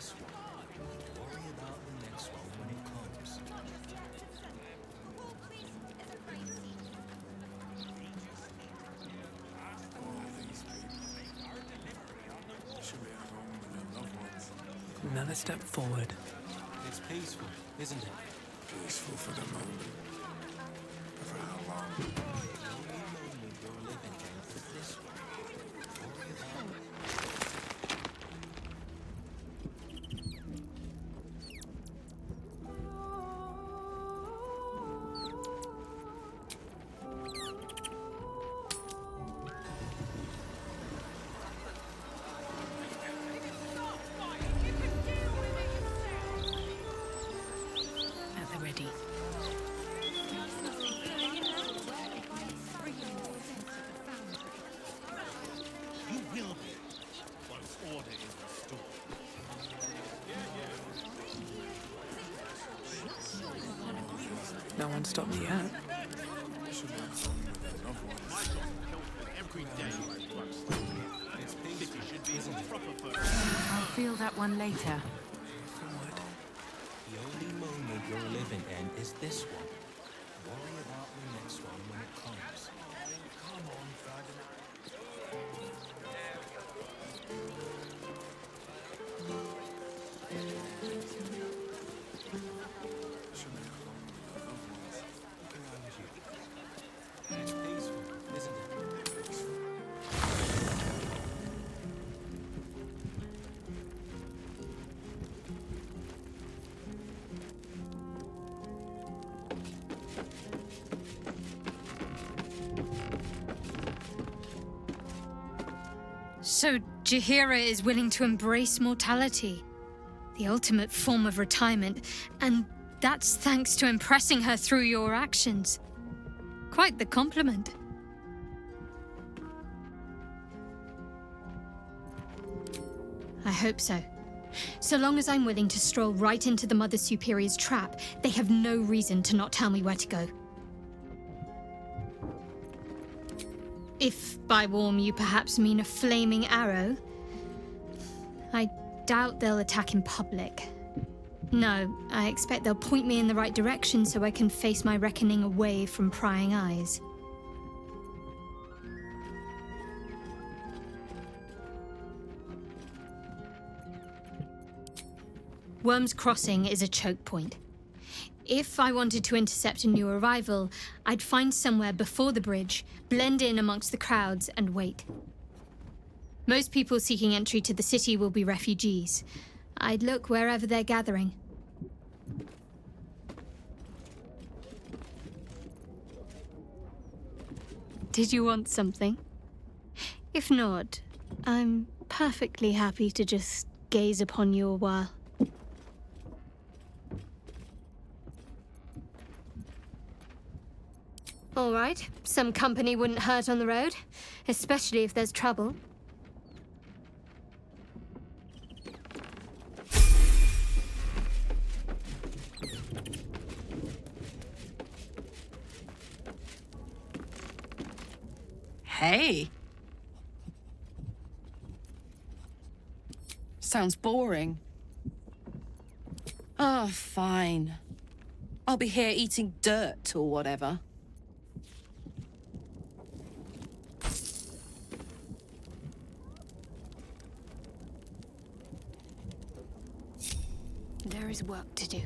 this one. Worry about the next one when it comes. Another step forward. It's peaceful, isn't it? Peaceful for the moment. But for how long? The only moment you're living in is this one. Worry about At the ready. You will be once order is restored. No one stopped me yet. Every day it's peaceful, should be isn't it? proper for I'll feel that one later. Forward. The only moment you're living in is this one. Worry about the next one when it comes. Come on, Ferdinand. It's peaceful, isn't it? So Jaheira is willing to embrace mortality, the ultimate form of retirement, and that's thanks to impressing her through your actions. Quite the compliment. I hope so. So long as I'm willing to stroll right into the Mother Superior's trap, they have no reason to not tell me where to go. If by warm you perhaps mean a flaming arrow, I doubt they'll attack in public. No, I expect they'll point me in the right direction so I can face my reckoning away from prying eyes. Worm's Crossing is a choke point. If I wanted to intercept a new arrival, I'd find somewhere before the bridge, blend in amongst the crowds, and wait. Most people seeking entry to the city will be refugees. I'd look wherever they're gathering. Did you want something? If not, I'm perfectly happy to just gaze upon you a while. All right, some company wouldn't hurt on the road, especially if there's trouble. Hey! Sounds boring. Oh, fine. I'll be here eating dirt or whatever. There is work to do.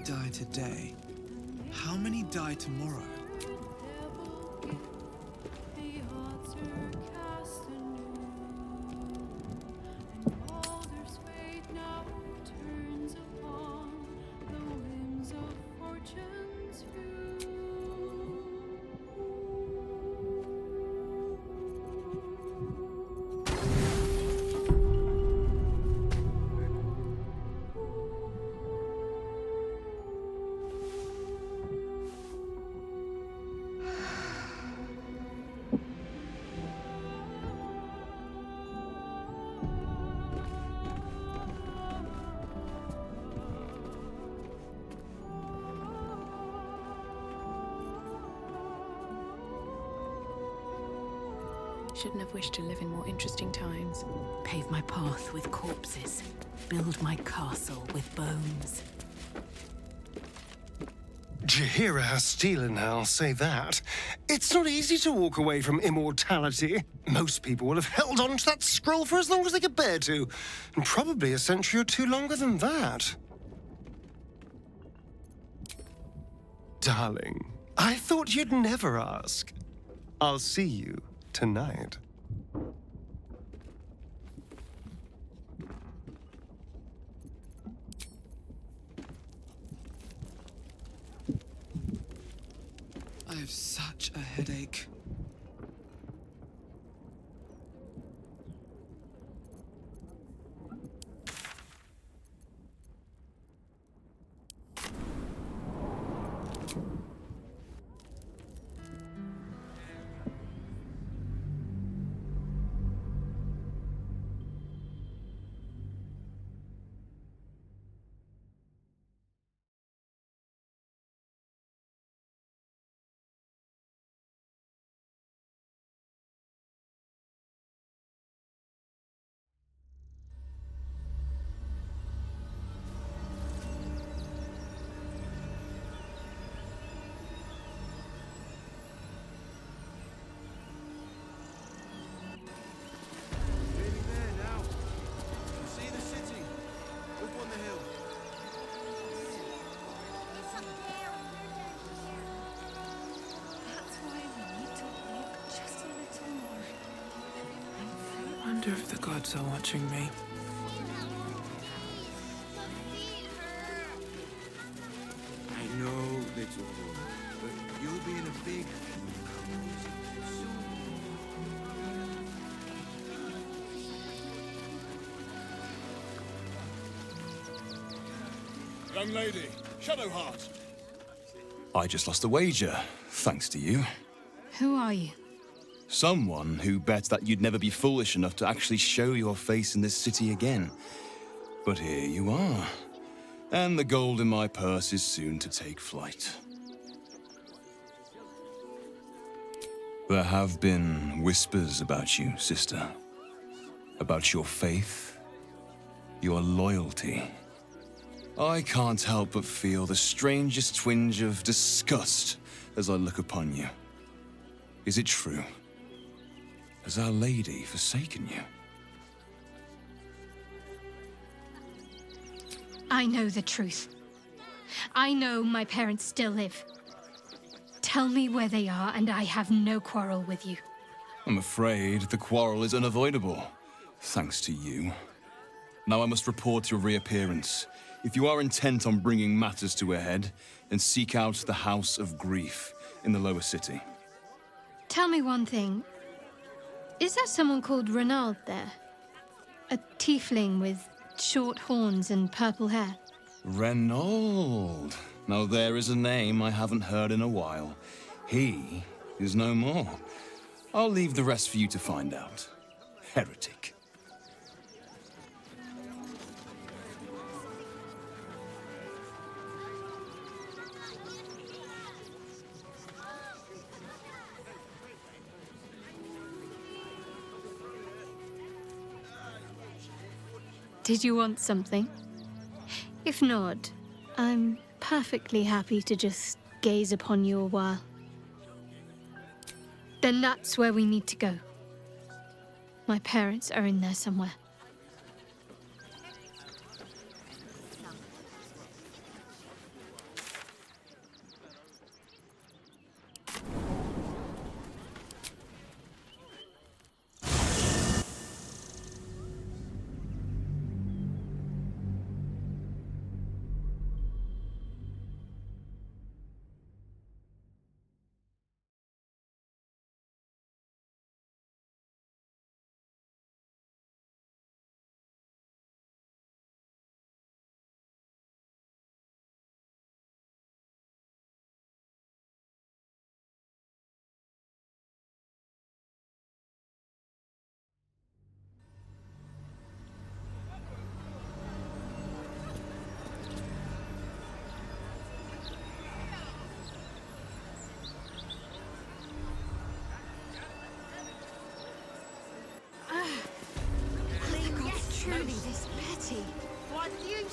die today, how many die tomorrow? Shouldn't have wished to live in more interesting times. Pave my path with corpses. Build my castle with bones. Jaheira has steel in her, I'll say that. It's not easy to walk away from immortality. Most people would have held on to that scroll for as long as they could bear to. And probably a century or two longer than that. Darling, I thought you'd never ask. I'll see you tonight. I have such a headache. I wonder if the gods are watching me. I know, little one, but you'll be in a big, Young lady, Shadowheart. I just lost a wager, thanks to you. Who are you? Someone who bet that you'd never be foolish enough to actually show your face in this city again. But here you are. And the gold in my purse is soon to take flight. There have been whispers about you, sister. About your faith, your loyalty. I can't help but feel the strangest twinge of disgust as I look upon you. Is it true? Has Our Lady forsaken you? I know the truth. I know my parents still live. Tell me where they are, and I have no quarrel with you. I'm afraid the quarrel is unavoidable, thanks to you. Now I must report your reappearance. If you are intent on bringing matters to a head, then seek out the House of Grief in the lower city. Tell me one thing. Is there someone called Renaud there? A tiefling with short horns and purple hair? Renaud. Now there is a name I haven't heard in a while. He is no more. I'll leave the rest for you to find out. Heretic. Did you want something? If not, I'm perfectly happy to just gaze upon you a while. Then that's where we need to go. My parents are in there somewhere.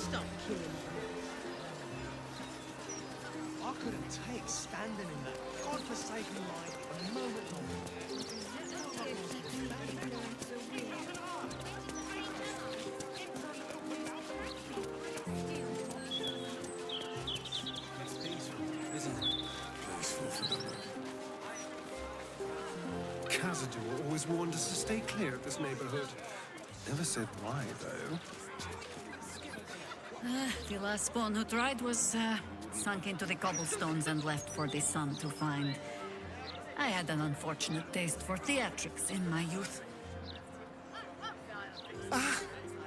Stop killing me. I couldn't take standing in that godforsaken light a moment longer. It's peaceful, isn't it? Peaceful for them. Khazad-dûr always warned us to stay clear of this neighborhood. Never said why, though. The last spawn who tried was sunk into the cobblestones and left for the sun to find. I had an unfortunate taste for theatrics in my youth.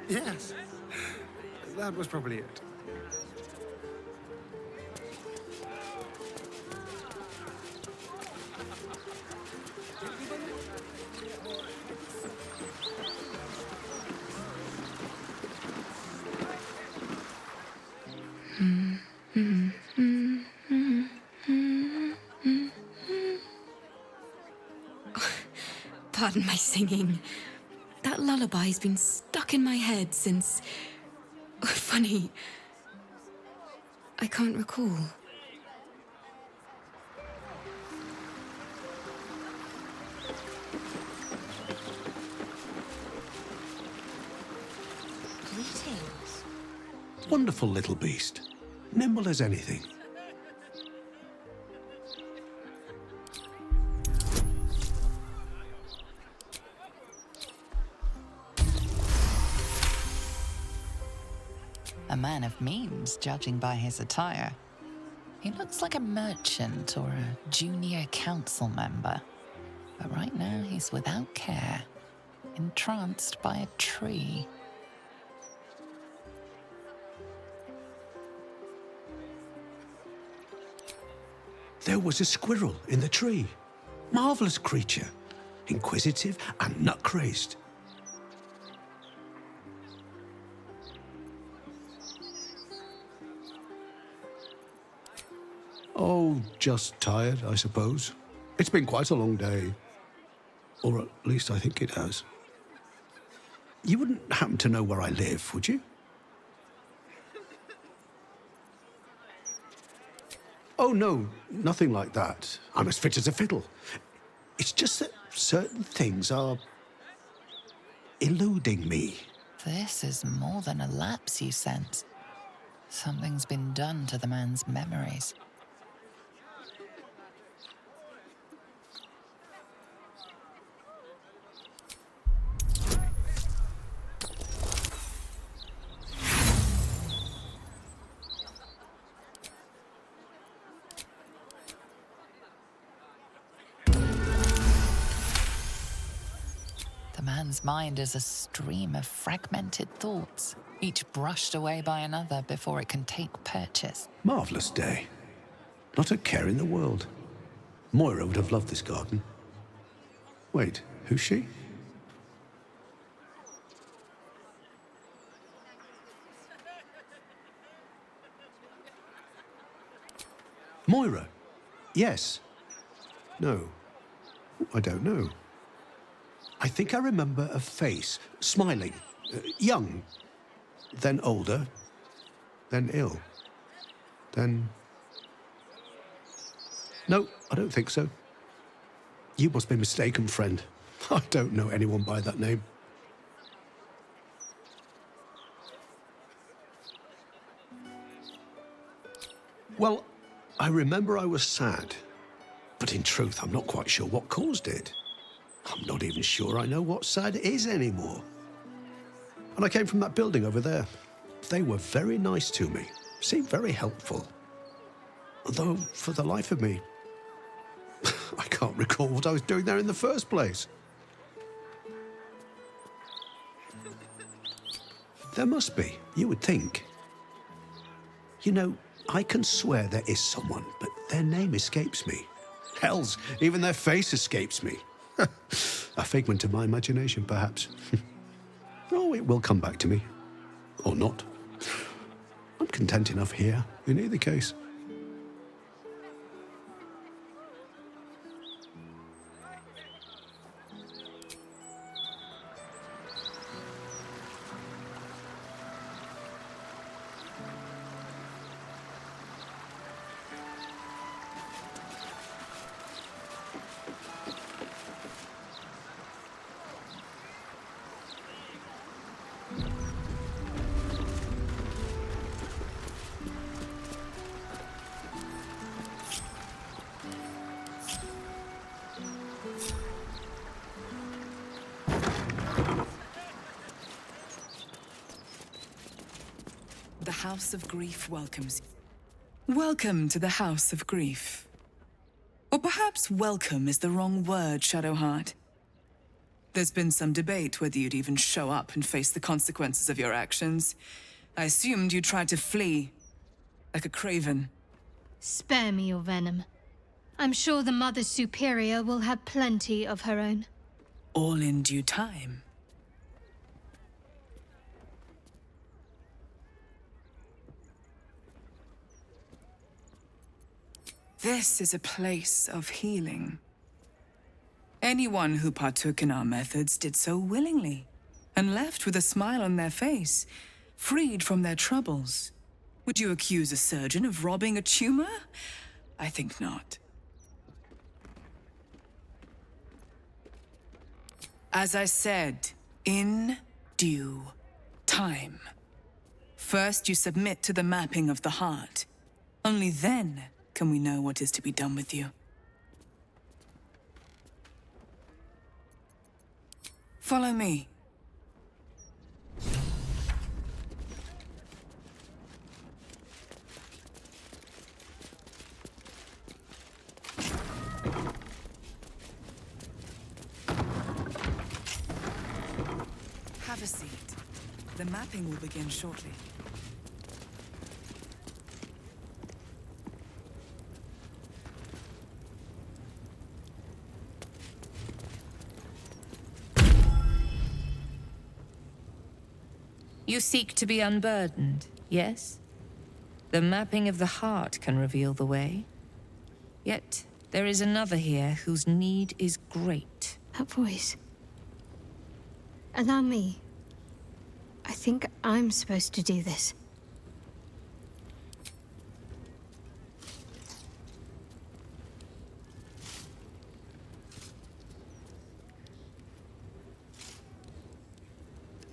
Yes. That was probably it. Pardon my singing. That lullaby's been stuck in my head since... Funny. I can't recall. Greetings. Wonderful little beast. Nimble as anything. A man of means, judging by his attire. He looks like a merchant or a junior council member. But right now he's without care, entranced by a tree. There was a squirrel in the tree. Marvelous creature. Inquisitive and nut-crazed. Oh, just tired, I suppose. It's been quite a long day. Or at least I think it has. You wouldn't happen to know where I live, would you? Oh, no, nothing like that. I'm as fit as a fiddle. It's just that certain things are eluding me. This is more than a lapse, you sense. Something's been done to the man's memories. The man's mind is a stream of fragmented thoughts, each brushed away by another before it can take purchase. Marvelous day. Not a care in the world. Moira would have loved this garden. Wait, who's she? Moira? Yes. No. I don't know. I think I remember a face, smiling, young, then older, then ill, then... No, I don't think so. You must be mistaken, friend. I don't know anyone by that name. Well, I remember I was sad, but in truth, I'm not quite sure what caused it. I'm not even sure I know what sad is anymore. And I came from that building over there. They were very nice to me, seemed very helpful. Although, for the life of me, I can't recall what I was doing there in the first place. There must be, you would think. You know, I can swear there is someone, but their name escapes me. Hells, even their face escapes me. A figment of my imagination, perhaps. Oh, it will come back to me. Or not. I'm content enough here, in either case. House of Grief welcomes you. Welcome to the House of Grief. Or perhaps welcome is the wrong word, Shadowheart. There's been some debate whether you'd even show up and face the consequences of your actions. I assumed you tried to flee, like a craven. Spare me your venom. I'm sure the Mother Superior will have plenty of her own. All in due time. This is a place of healing. Anyone who partook in our methods did so willingly, and left with a smile on their face, freed from their troubles. Would you accuse a surgeon of robbing a tumor? I think not. As I said, in due time. First, you submit to the mapping of the heart. Only then can we know what is to be done with you. Follow me. Have a seat. The mapping will begin shortly. You seek to be unburdened, yes? The mapping of the heart can reveal the way. Yet, there is another here whose need is great. That voice. Allow me. I think I'm supposed to do this.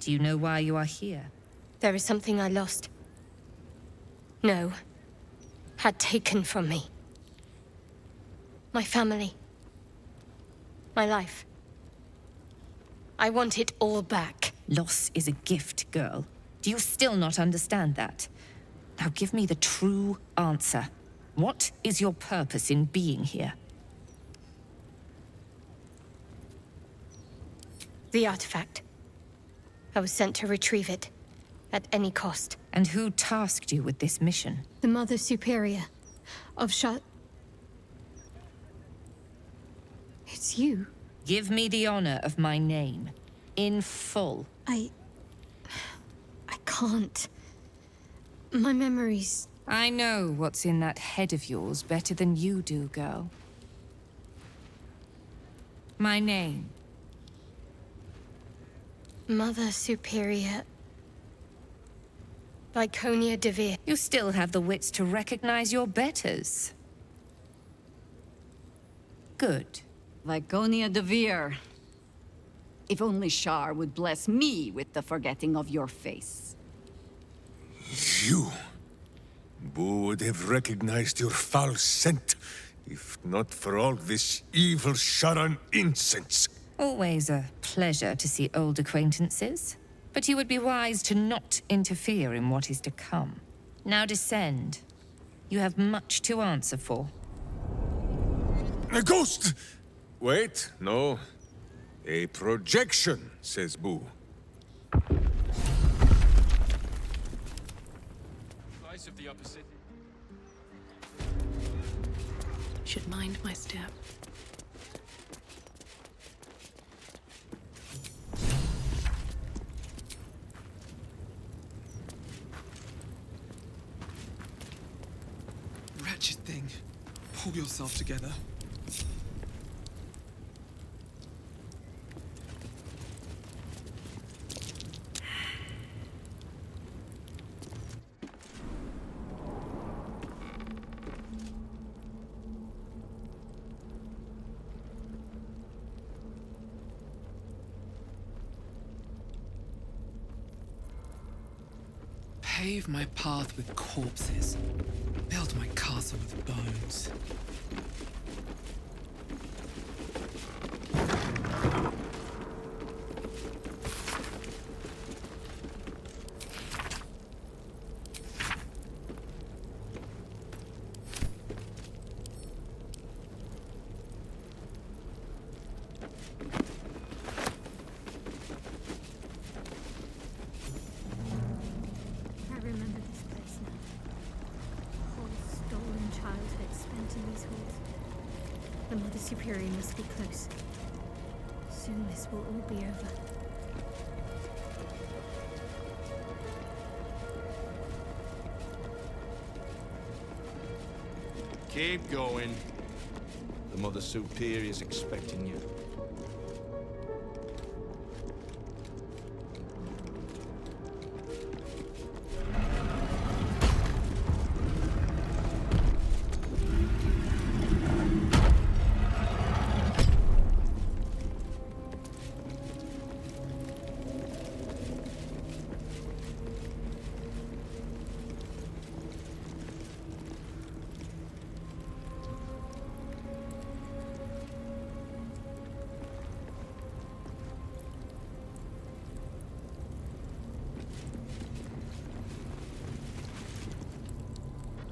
Do you know why you are here? There is something I lost. No. Had taken from me. My family. My life. I want it all back. Loss is a gift, girl. Do you still not understand that? Now give me the true answer. What is your purpose in being here? The artifact. I was sent to retrieve it. At any cost. And who tasked you with this mission? The Mother Superior. Of It's you. Give me the honor of my name. In full. I can't. My memories... I know what's in that head of yours better than you do, girl. My name. Mother Superior... Viconia de Veer. You still have the wits to recognize your betters. Good. Viconia de Veer. If only Shar would bless me with the forgetting of your face. You... Boo would have recognized your foul scent, if not for all this evil Sharan incense. Always a pleasure to see old acquaintances. But you would be wise to not interfere in what is to come. Now descend. You have much to answer for. A ghost! Wait, no. A projection, says Boo. Of the opposite. Should mind my step. Wretched thing. Pull yourself together. Pave my path with corpses. Build my castle with bones. The Mother Superior must be close. Soon this will all be over. Keep going. The Mother Superior's expecting you.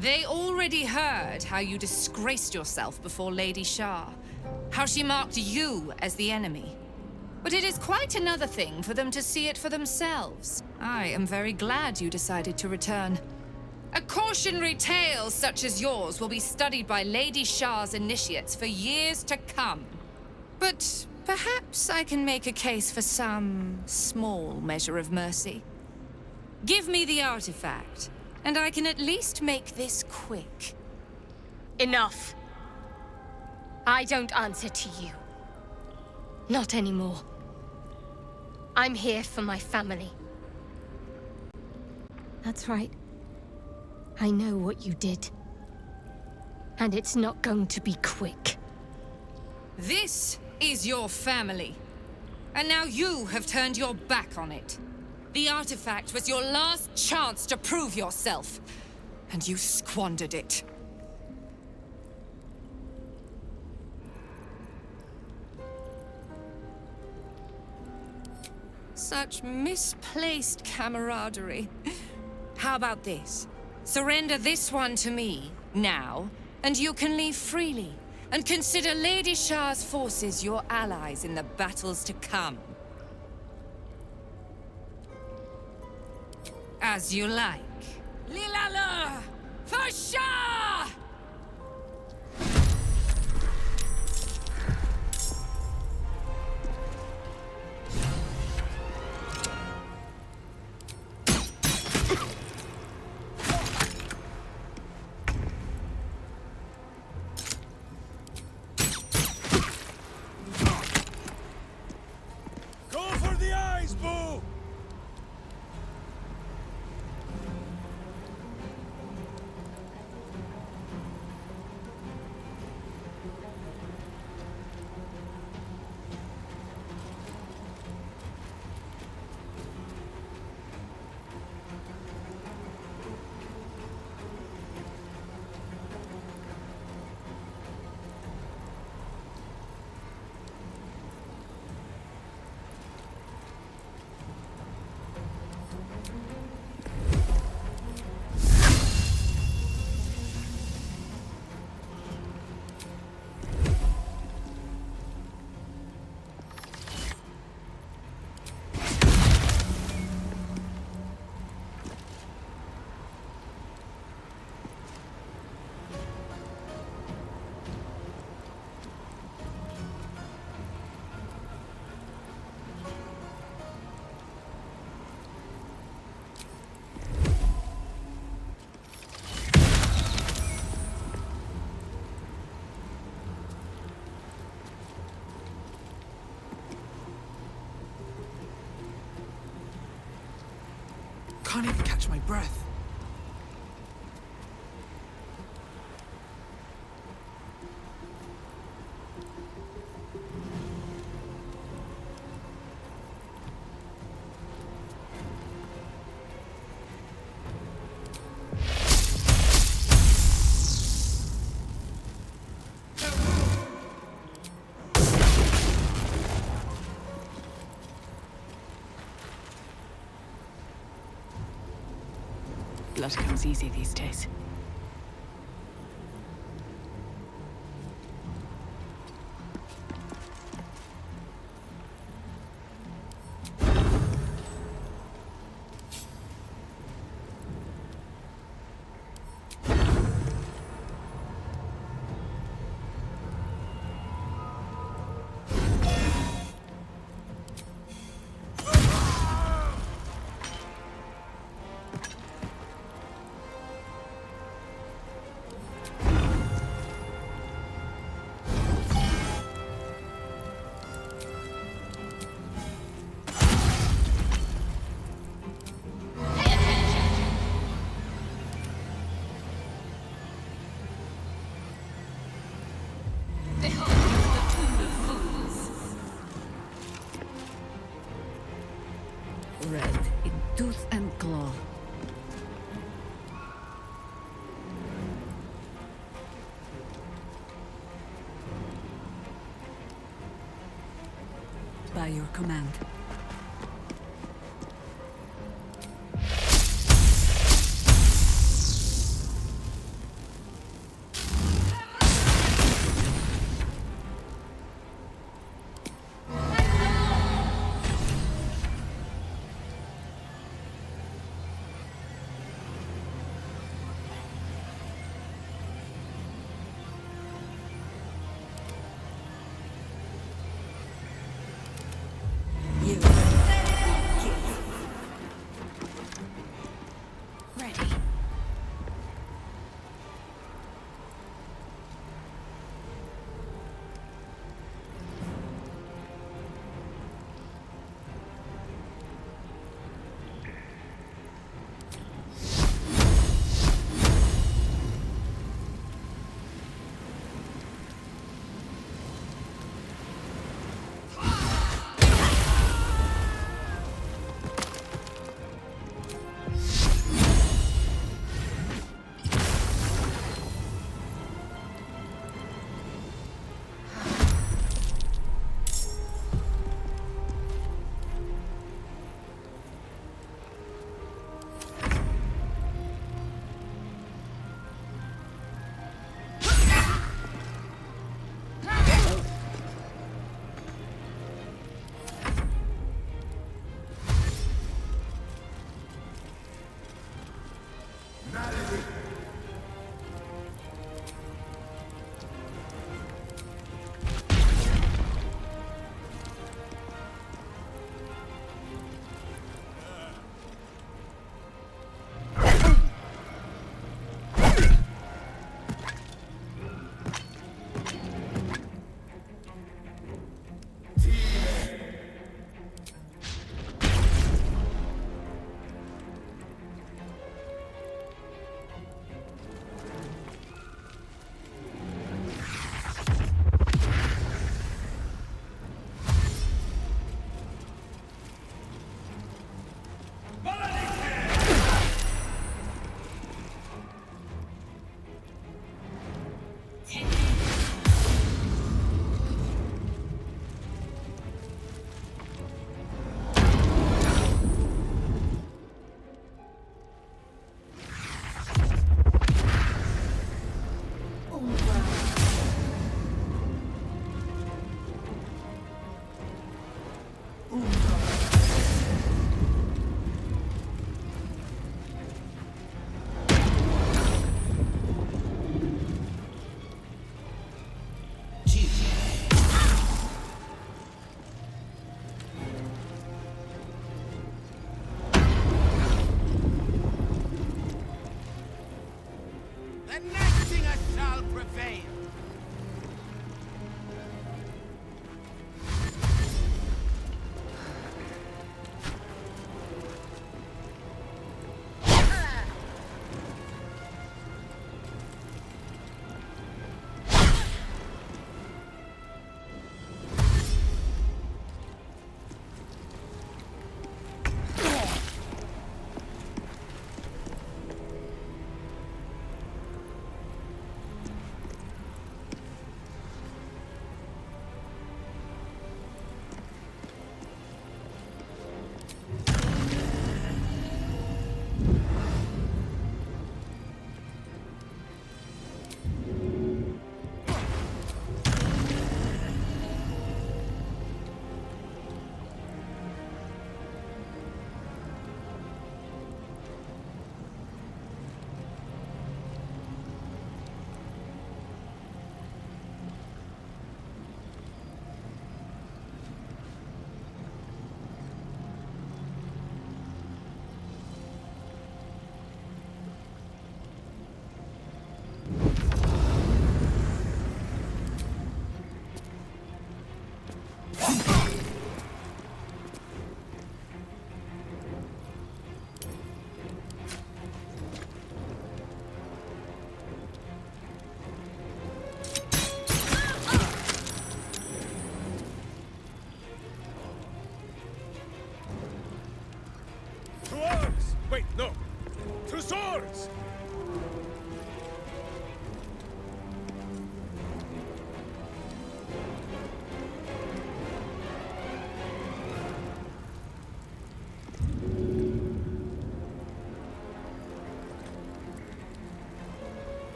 They already heard how you disgraced yourself before Lady Shah, how she marked you as the enemy. But it is quite another thing for them to see it for themselves. I am very glad you decided to return. A cautionary tale such as yours will be studied by Lady Shah's initiates for years to come. But perhaps I can make a case for some small measure of mercy. Give me the artifact, and I can at least make this quick. Enough. I don't answer to you. Not anymore. I'm here for my family. That's right. I know what you did. And it's not going to be quick. This is your family. And now you have turned your back on it. The artifact was your last chance to prove yourself, and you squandered it. Such misplaced camaraderie. How about this? Surrender this one to me, now, and you can leave freely, and consider Lady Shah's forces your allies in the battles to come. As you like. Lilala! For Shah! Go for the eyes, Boo! Can't even catch my breath. Blood comes easy these days. by your command.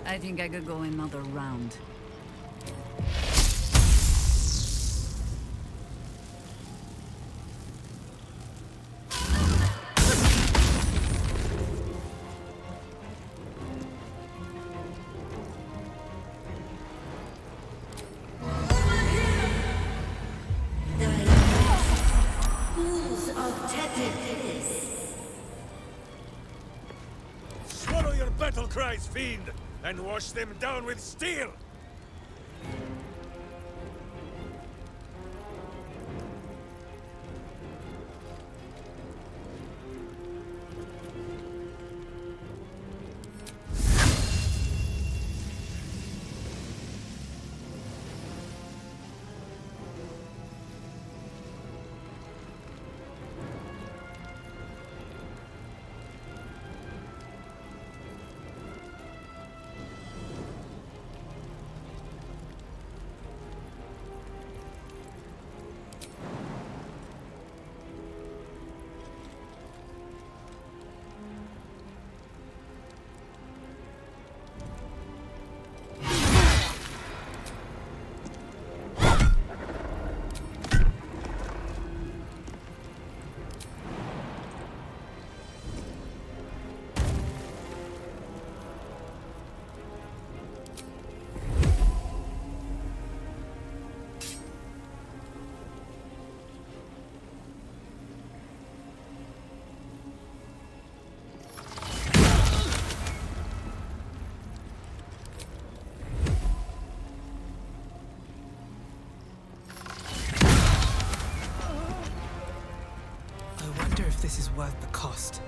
I think I could go another round. Swallow your battle cries, fiend, and wash them down with steel! If this is worth the cost.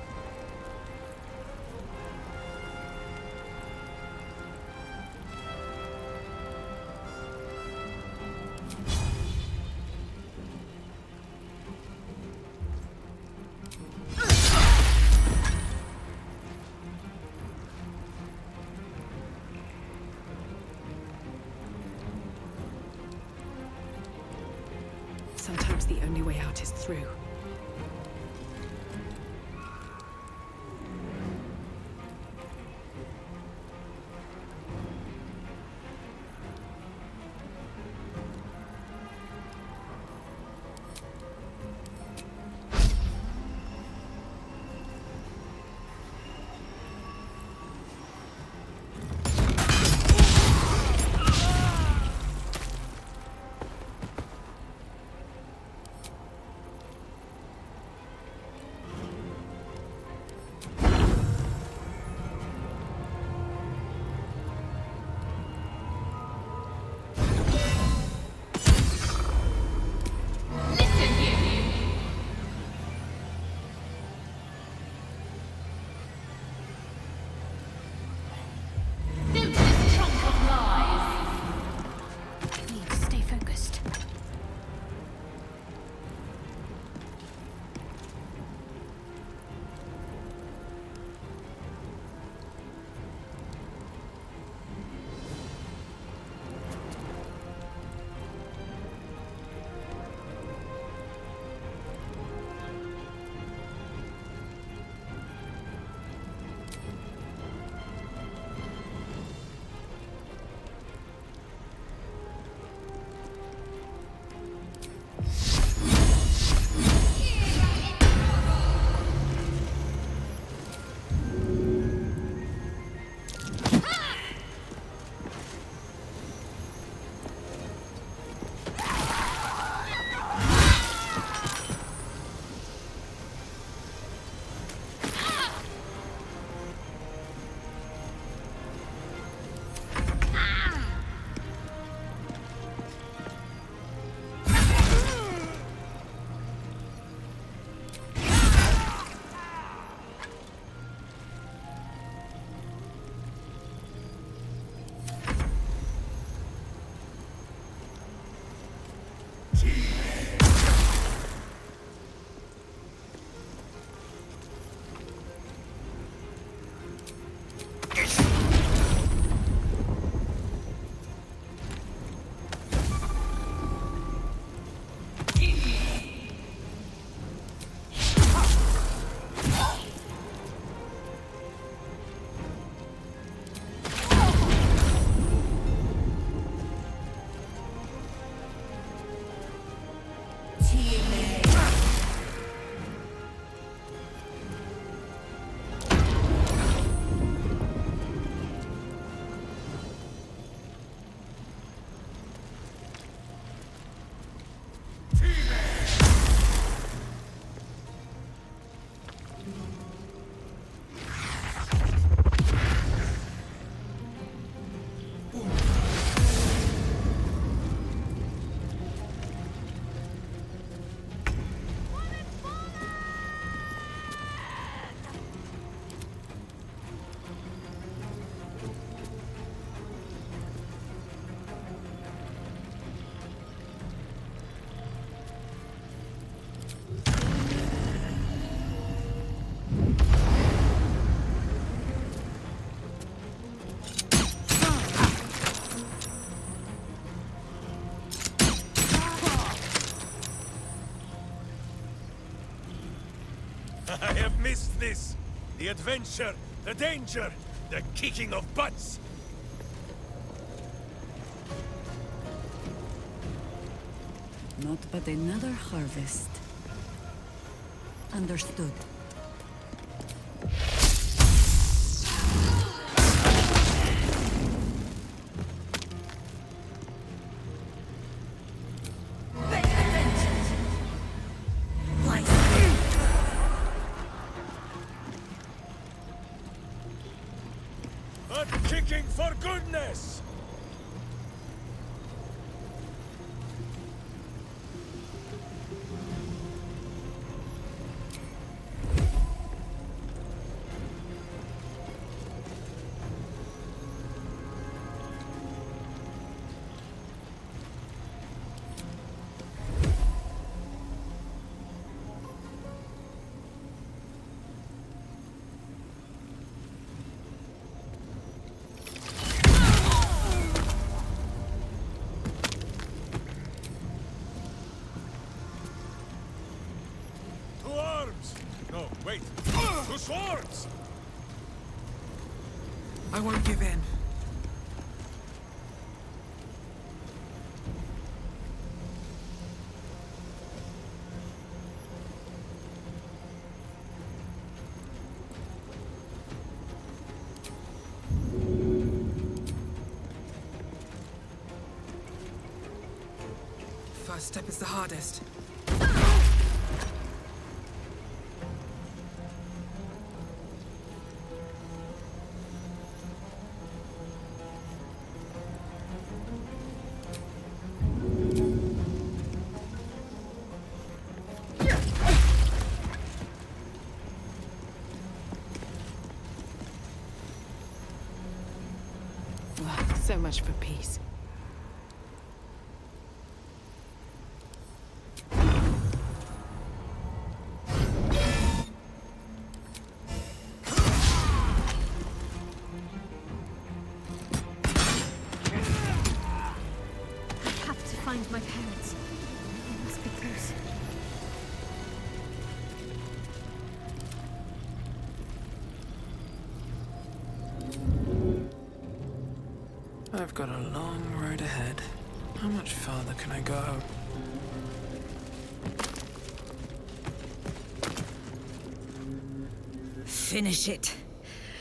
Sometimes the only way out is through. I have missed this. The adventure, the danger, the kicking of butts. Not but another harvest. Understood. But kicking for goodness! No, wait! Two swords! I won't give in. First step is the hardest. So much for peace. I have to find my parents. They must be close. I've got a long road ahead. How much farther can I go? Finish it.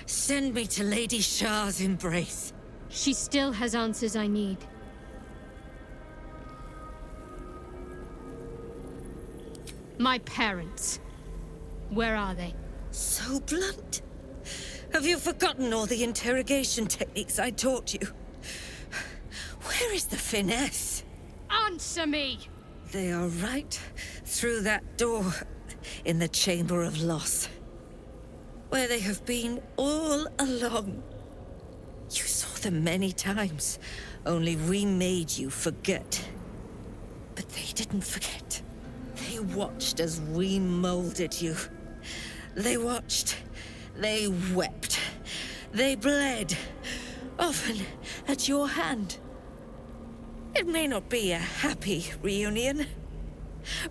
Send me to Lady Shah's embrace. She still has answers I need. My parents. Where are they? So blunt. Have you forgotten all the interrogation techniques I taught you? Where is the finesse? Answer me! They are right through that door in the Chamber of Loss, where they have been all along. You saw them many times, only we made you forget. But they didn't forget. They watched as we molded you. They watched. They wept. They bled. Often at your hand. It may not be a happy reunion,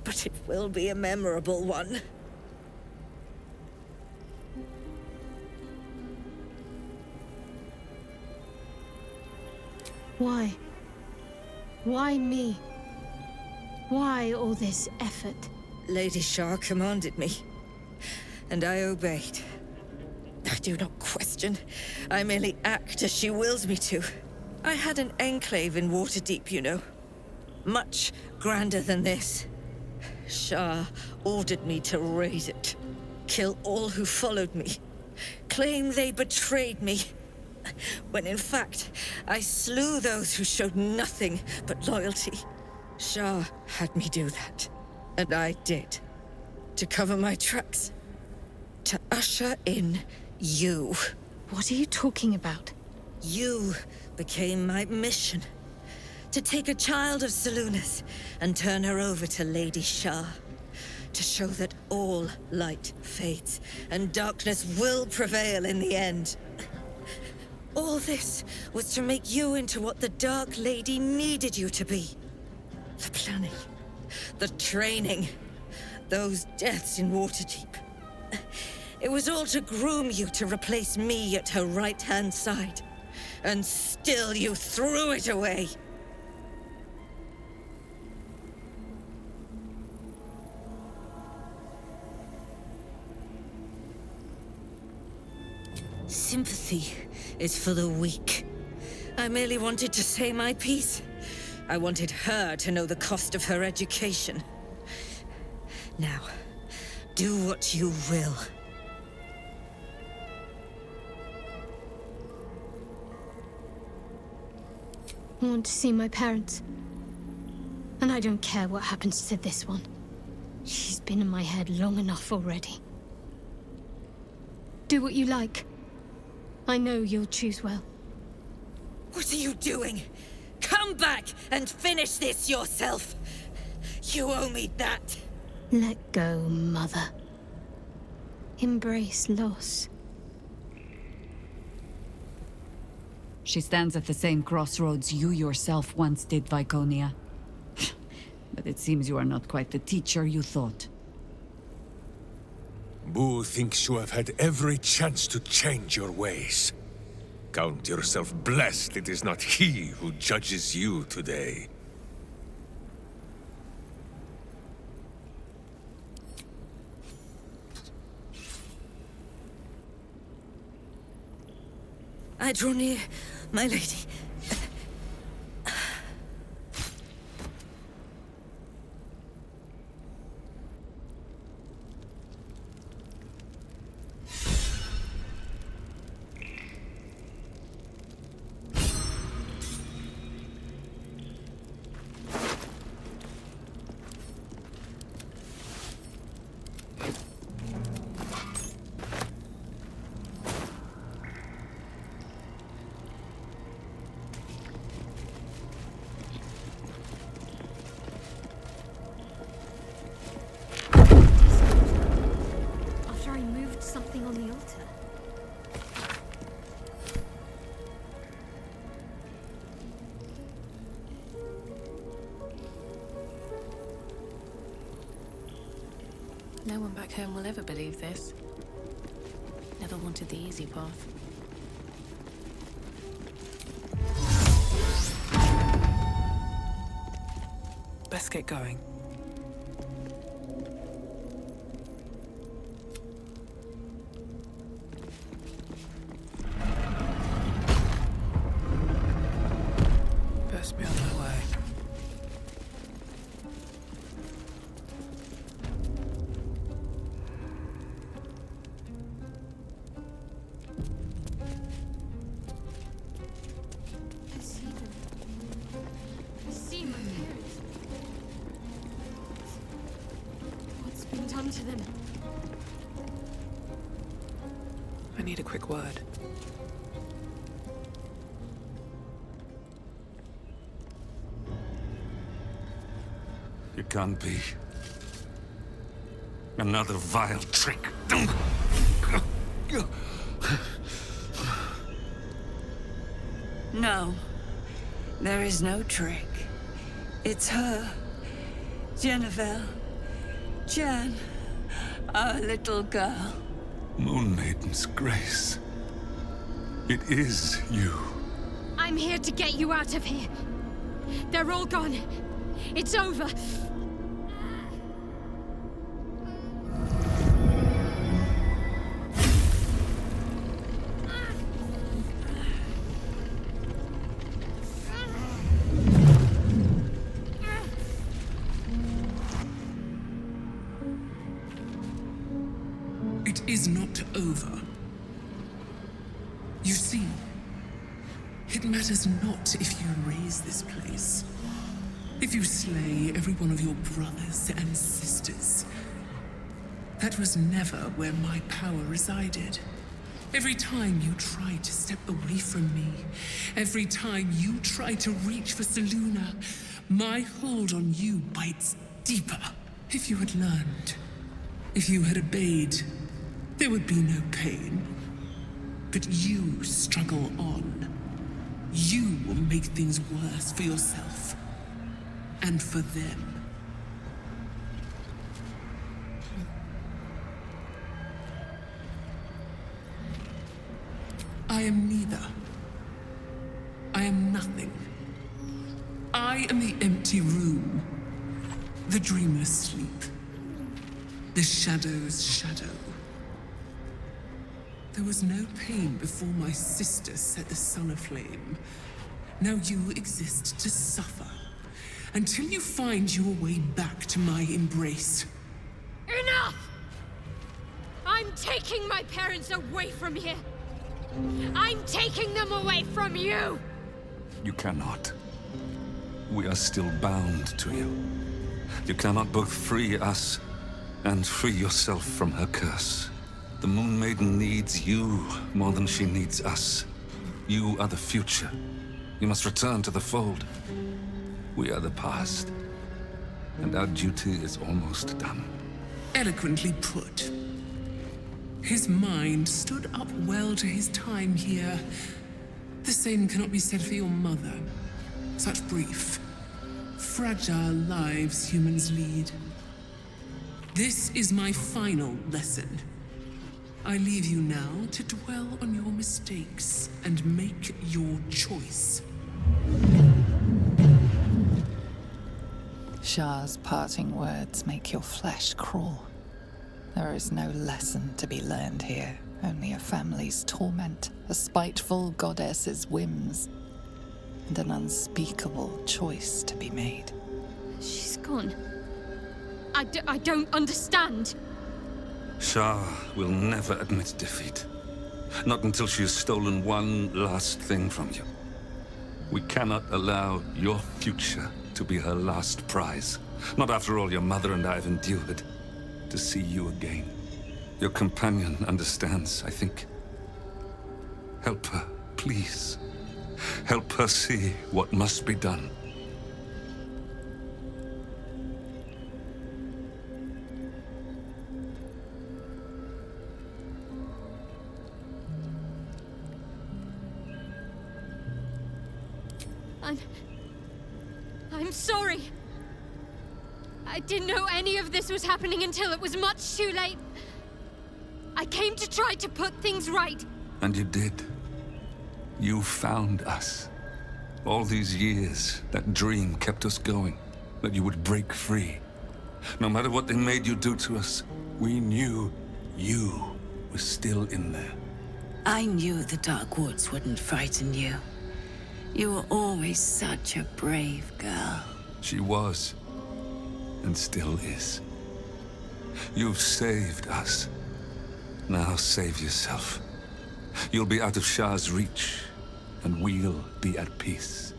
but it will be a memorable one. Why? Why me? Why all this effort? Lady Shah commanded me, and I obeyed. I do not question. I merely act as she wills me to. I had an enclave in Waterdeep, you know. Much grander than this. Shah ordered me to raise it. Kill all who followed me. Claim they betrayed me. When in fact, I slew those who showed nothing but loyalty. Shah had me do that. And I did. To cover my tracks. To usher in you. What are you talking about? You became my mission. To take a child of Selûne's and turn her over to Lady Shah. To show that all light fades and darkness will prevail in the end. All this was to make you into what the Dark Lady needed you to be. The planning, the training, those deaths in Waterdeep. It was all to groom you to replace me at her right-hand side. And still you threw it away. Sympathy is for the weak. I merely wanted to say my piece. I wanted her to know the cost of her education. Now, do what you will. I want to see my parents. And I don't care what happens to this one. She's been in my head long enough already. Do what you like. I know you'll choose well. What are you doing? Come back and finish this yourself. You owe me that. Let go, Mother. Embrace loss. She stands at the same crossroads you yourself once did, Viconia. But it seems you are not quite the teacher you thought. Boo thinks you have had every chance to change your ways. Count yourself blessed it is not he who judges you today. I draw near, my lady. Something on the altar. No one back home will ever believe this. Never wanted the easy path. Best get going. Best be on my way. I see them. I see my parents. What's been done to them? I need a quick word. It can't be. Another vile trick. No. There is no trick. It's her. Jennifer. Jan. Our little girl. Moon Maiden's grace. It is you. I'm here to get you out of here. They're all gone. It's over. It is not over. You see, it matters not if you raise this place. If you slay every one of your brothers and sisters. That was never where my power resided. Every time you tried to step away from me, every time you tried to reach for Selûne, my hold on you bites deeper. If you had learned, if you had obeyed, there would be no pain. But you struggle on. You will make things worse for yourself. And for them. I am neither. I am nothing. I am the empty room, the dreamless sleep, the shadow's shadow. There was no pain before my sister set the sun aflame. Now you exist to suffer, until you find your way back to my embrace. Enough! I'm taking my parents away from here. I'm taking them away from you! You cannot. We are still bound to you. You cannot both free us and free yourself from her curse. The Moon Maiden needs you more than she needs us. You are the future. You must return to the fold. We are the past. And our duty is almost done. Eloquently put. His mind stood up well to his time here. The same cannot be said for your mother. Such brief, fragile lives humans lead. This is my final lesson. I leave you now to dwell on your mistakes and make your choice. Shah's parting words make your flesh crawl. There is no lesson to be learned here, only a family's torment, a spiteful goddess's whims, and an unspeakable choice to be made. She's gone. I don't understand. Shah will never admit defeat. Not until she has stolen one last thing from you. We cannot allow your future to be her last prize. Not after all your mother and I have endured. To see you again. Your companion understands, I think. Help her, please. Help her see what must be done. I'm sorry. I didn't know any of this was happening until it was much too late. I came to try to put things right. And you did. You found us. All these years, that dream kept us going. That you would break free. No matter what they made you do to us, we knew you were still in there. I knew the Dark Woods wouldn't frighten you. You were always such a brave girl. She was. And still is. You've saved us. Now save yourself. You'll be out of Shah's reach, and we'll be at peace.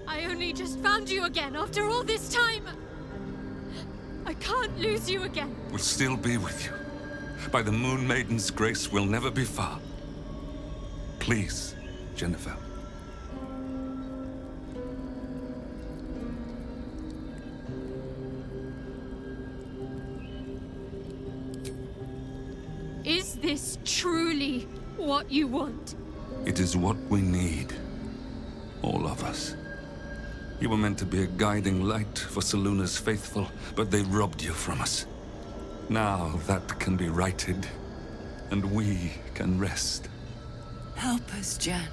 I only just found you again after all this time. I can't lose you again. We'll still be with you. By the Moon Maiden's grace, we'll never be far. Please, Jennifer. Is this truly what you want? It is what we need. All of us. You were meant to be a guiding light for Seluna's faithful, but they robbed you from us. Now that can be righted, and we can rest. Help us, Jen.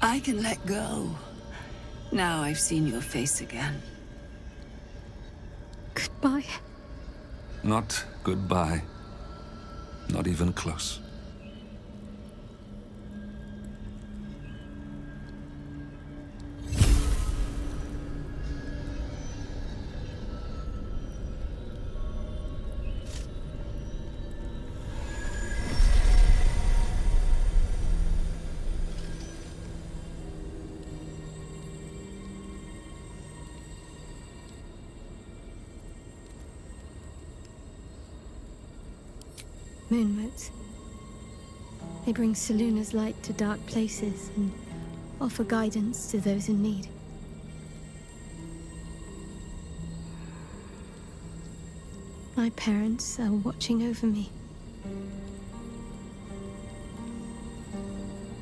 I can let go. Now I've seen your face again. Goodbye. Not goodbye. Not even close. Moonmotes. They bring Seluna's light to dark places and offer guidance to those in need. My parents are watching over me.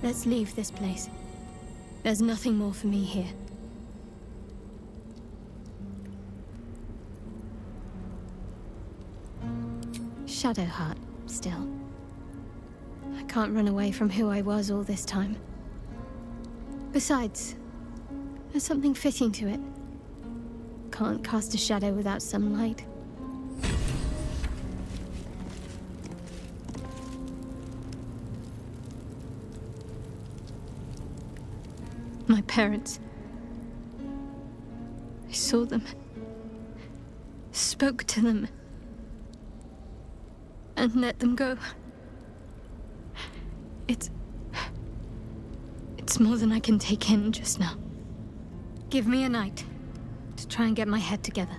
Let's leave this place. There's nothing more for me here. Shadowheart, still. I can't run away from who I was all this time. Besides, there's something fitting to it. Can't cast a shadow without some light. My parents. I saw them. Spoke to them. And let them go. It's more than I can take in just now. Give me a night to try and get my head together.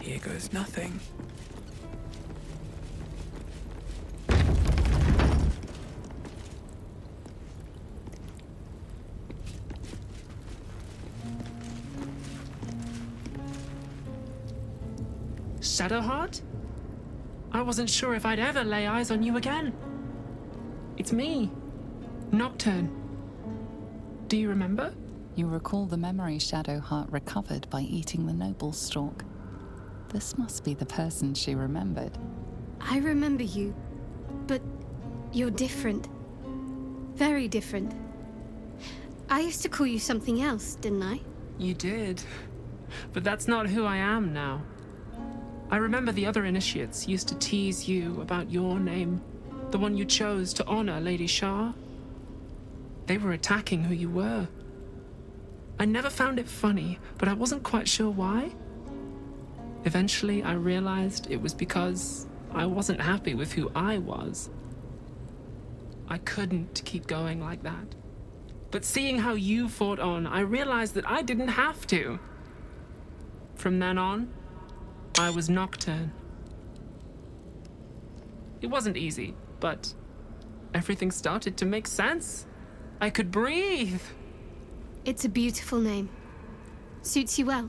Here goes nothing. Shadowheart? I wasn't sure if I'd ever lay eyes on you again. It's me, Nocturne. Do you remember? You recall the memory Shadowheart recovered by eating the noble stalk. This must be the person she remembered. I remember you, but you're different. Very different. I used to call you something else, didn't I? You did. But that's not who I am now. I remember the other initiates used to tease you about your name, the one you chose to honor Lady Shah. They were attacking who you were. I never found it funny, but I wasn't quite sure why. Eventually, I realized it was because I wasn't happy with who I was. I couldn't keep going like that. But seeing how you fought on, I realized that I didn't have to. From then on, I was Nocturne. It wasn't easy, but everything started to make sense. I could breathe. It's a beautiful name. Suits you well.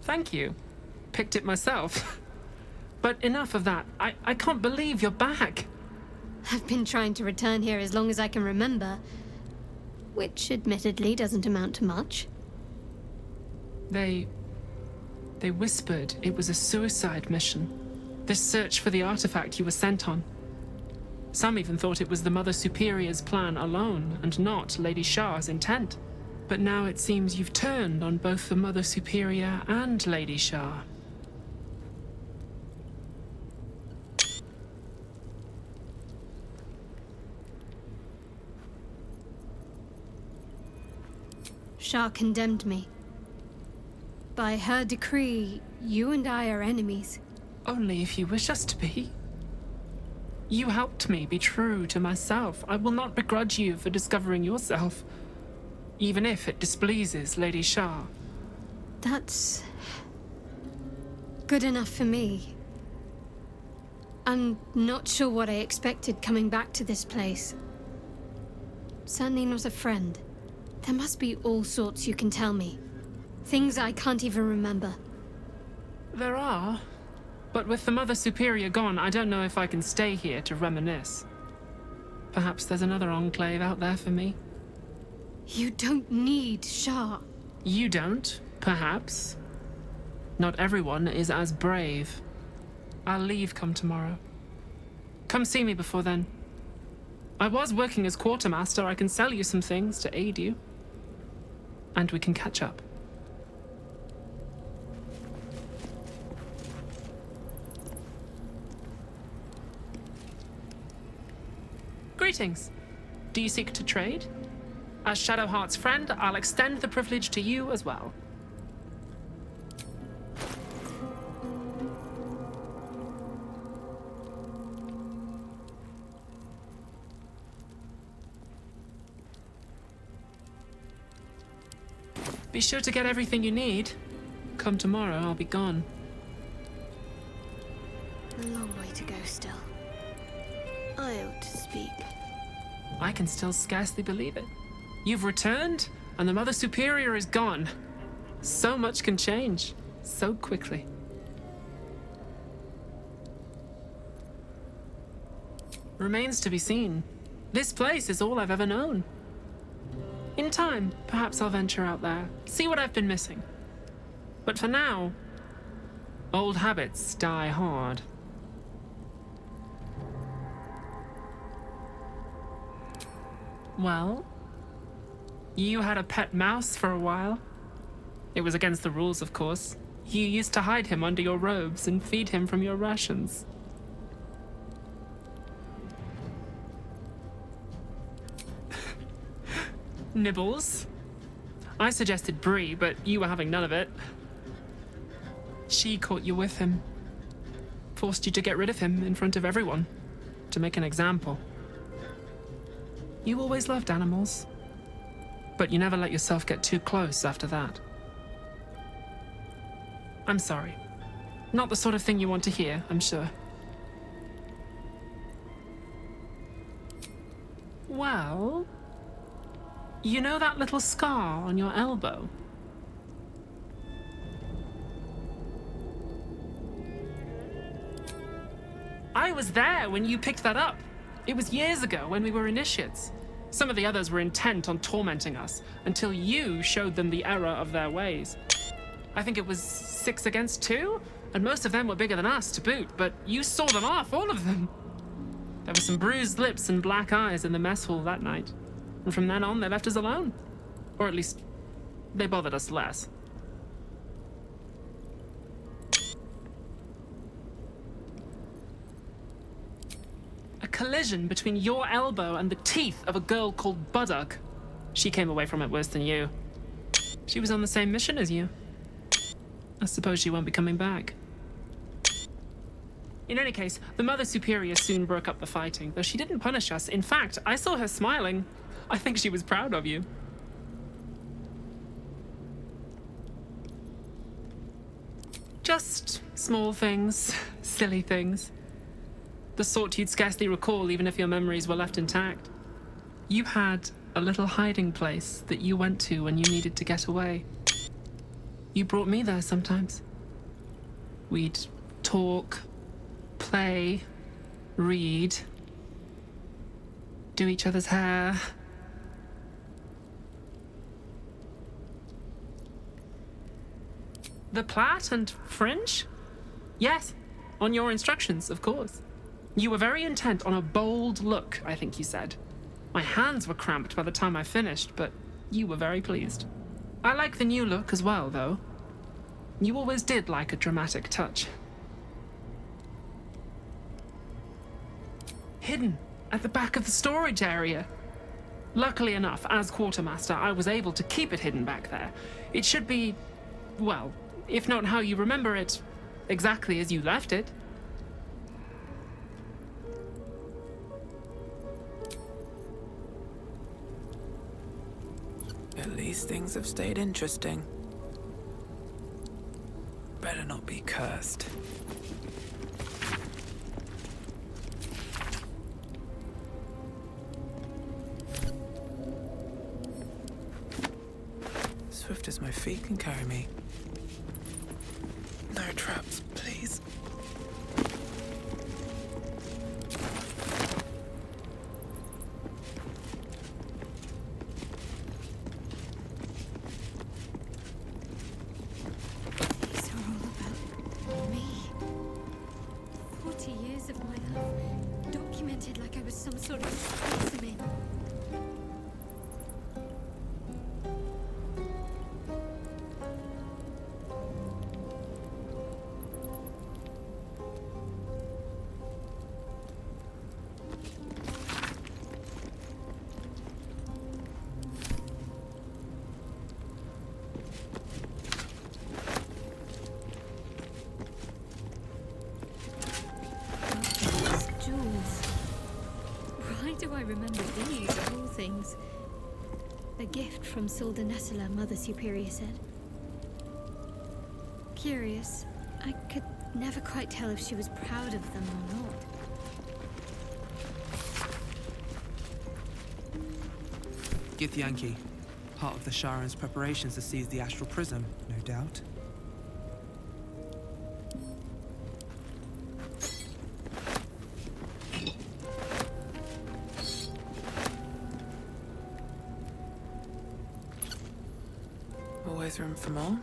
Thank you. Picked it myself. But enough of that. I can't believe you're back. I've been trying to return here as long as I can remember, which admittedly doesn't amount to much. They whispered it was a suicide mission. This search for the artifact you were sent on. Some even thought it was the Mother Superior's plan alone, and not Lady Shah's intent. But now it seems you've turned on both the Mother Superior and Lady Shah. Shah condemned me. By her decree, you and I are enemies. Only if you wish us to be. You helped me be true to myself. I will not begrudge you for discovering yourself, even if it displeases Lady Shah. That's good enough for me. I'm not sure what I expected coming back to this place. Certainly not a friend. There must be all sorts you can tell me. Things I can't even remember. There are. But with the Mother Superior gone, I don't know if I can stay here to reminisce. Perhaps there's another enclave out there for me. You don't need Shah. You don't, perhaps. Not everyone is as brave. I'll leave come tomorrow. Come see me before then. I was working as quartermaster. I can sell you some things to aid you. And we can catch up. Greetings. Do you seek to trade? As Shadowheart's friend, I'll extend the privilege to you as well. Be sure to get everything you need. Come tomorrow, I'll be gone. A long way to go still. I ought to speak. I can still scarcely believe it. You've returned, and the Mother Superior is gone. So much can change, so quickly. Remains to be seen. This place is all I've ever known. In time, perhaps I'll venture out there, see what I've been missing. But for now, old habits die hard. Well, you had a pet mouse for a while. It was against the rules, of course. You used to hide him under your robes and feed him from your rations. Nibbles. I suggested Bree, but you were having none of it. She caught you with him. Forced you to get rid of him in front of everyone. To make an example. You always loved animals. But you never let yourself get too close after that. I'm sorry. Not the sort of thing you want to hear, I'm sure. Well... you know that little scar on your elbow? I was there when you picked that up. It was years ago when we were initiates. Some of the others were intent on tormenting us until you showed them the error of their ways. I think it was 6 against 2, and most of them were bigger than us to boot, but you saw them off, all of them. There were some bruised lips and black eyes in the mess hall that night. And from then on, they left us alone. Or at least, they bothered us less. A collision between your elbow and the teeth of a girl called Buddock. She came away from it worse than you. She was on the same mission as you. I suppose she won't be coming back. In any case, the Mother Superior soon broke up the fighting, though she didn't punish us. In fact, I saw her smiling. I think she was proud of you. Just small things, silly things. The sort you'd scarcely recall even if your memories were left intact. You had a little hiding place that you went to when you needed to get away. You brought me there sometimes. We'd talk, play, read, do each other's hair. The plait and fringe? Yes, on your instructions, of course. You were very intent on a bold look, I think you said. My hands were cramped by the time I finished, but you were very pleased. I like the new look as well, though. You always did like a dramatic touch. Hidden at the back of the storage area. Luckily enough, as quartermaster, I was able to keep it hidden back there. It should be, well, if not how you remember it, exactly as you left it. At least things have stayed interesting. Better not be cursed. Swift as my feet can carry me. No traps, please. These are all about me. 40 years of my life, documented like I was some sort of specimen. Do I remember these of all things? A gift from Solda Nessela, Mother Superior said. Curious. I could never quite tell if she was proud of them or not. Githyanki. Part of the Sharon's preparations to seize the astral prism, no doubt. Always room for more.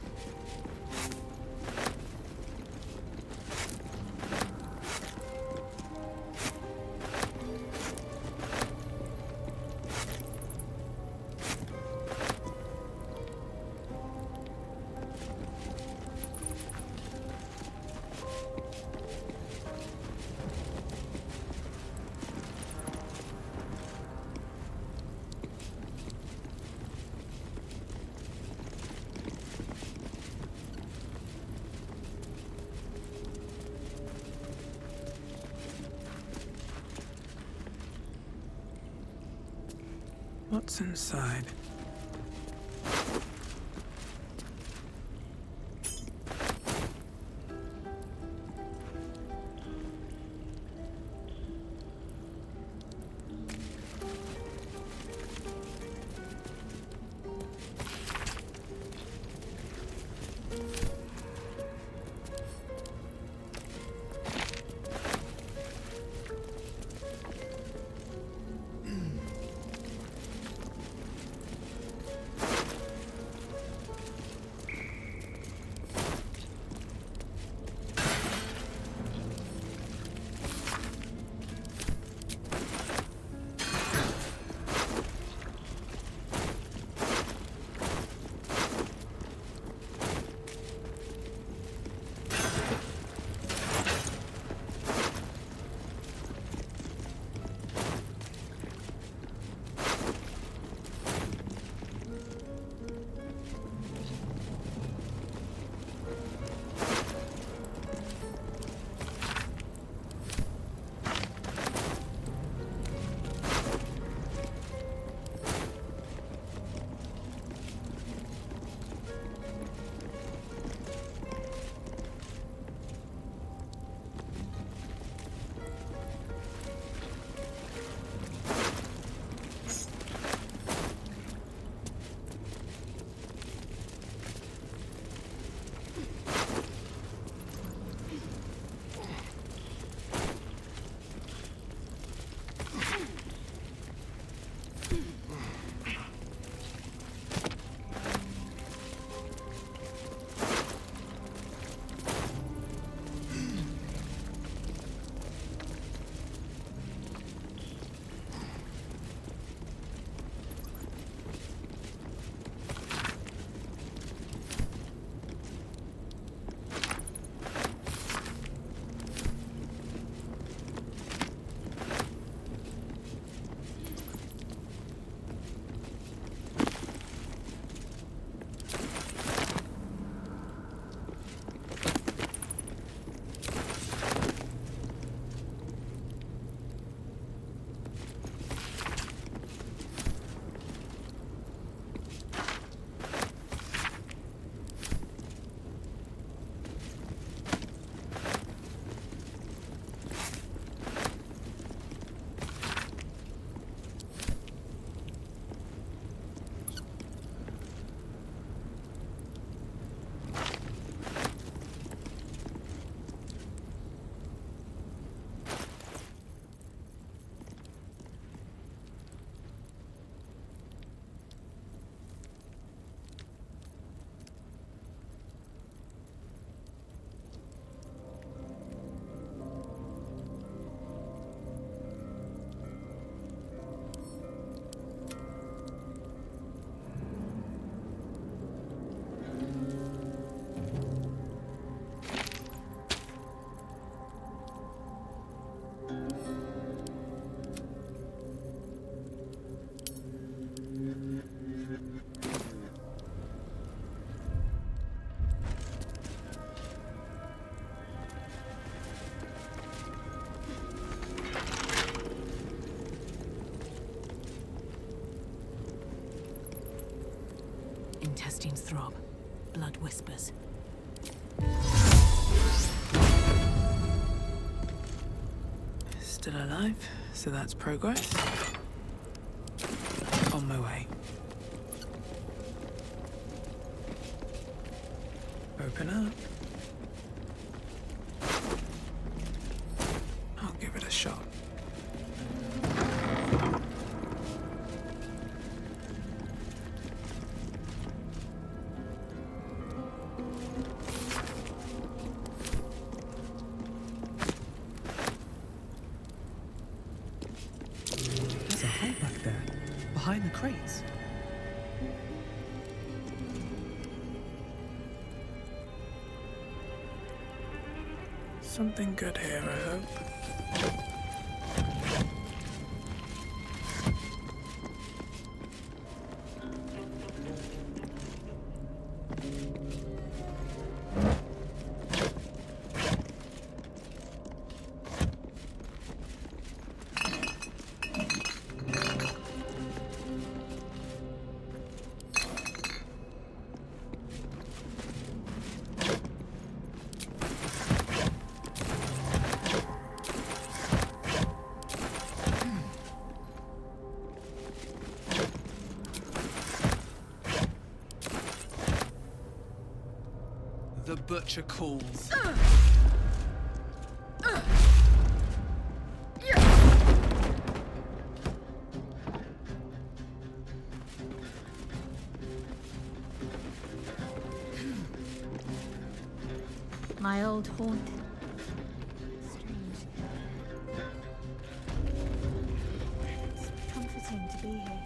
What's inside? Intestines throb. Blood whispers. Still alive, so that's progress. On my way. open up. I'll give it a shot. There's a hole back there, behind the crates. Something good here, I hope. The butcher calls. My old haunt. Strange. It's comforting to be here.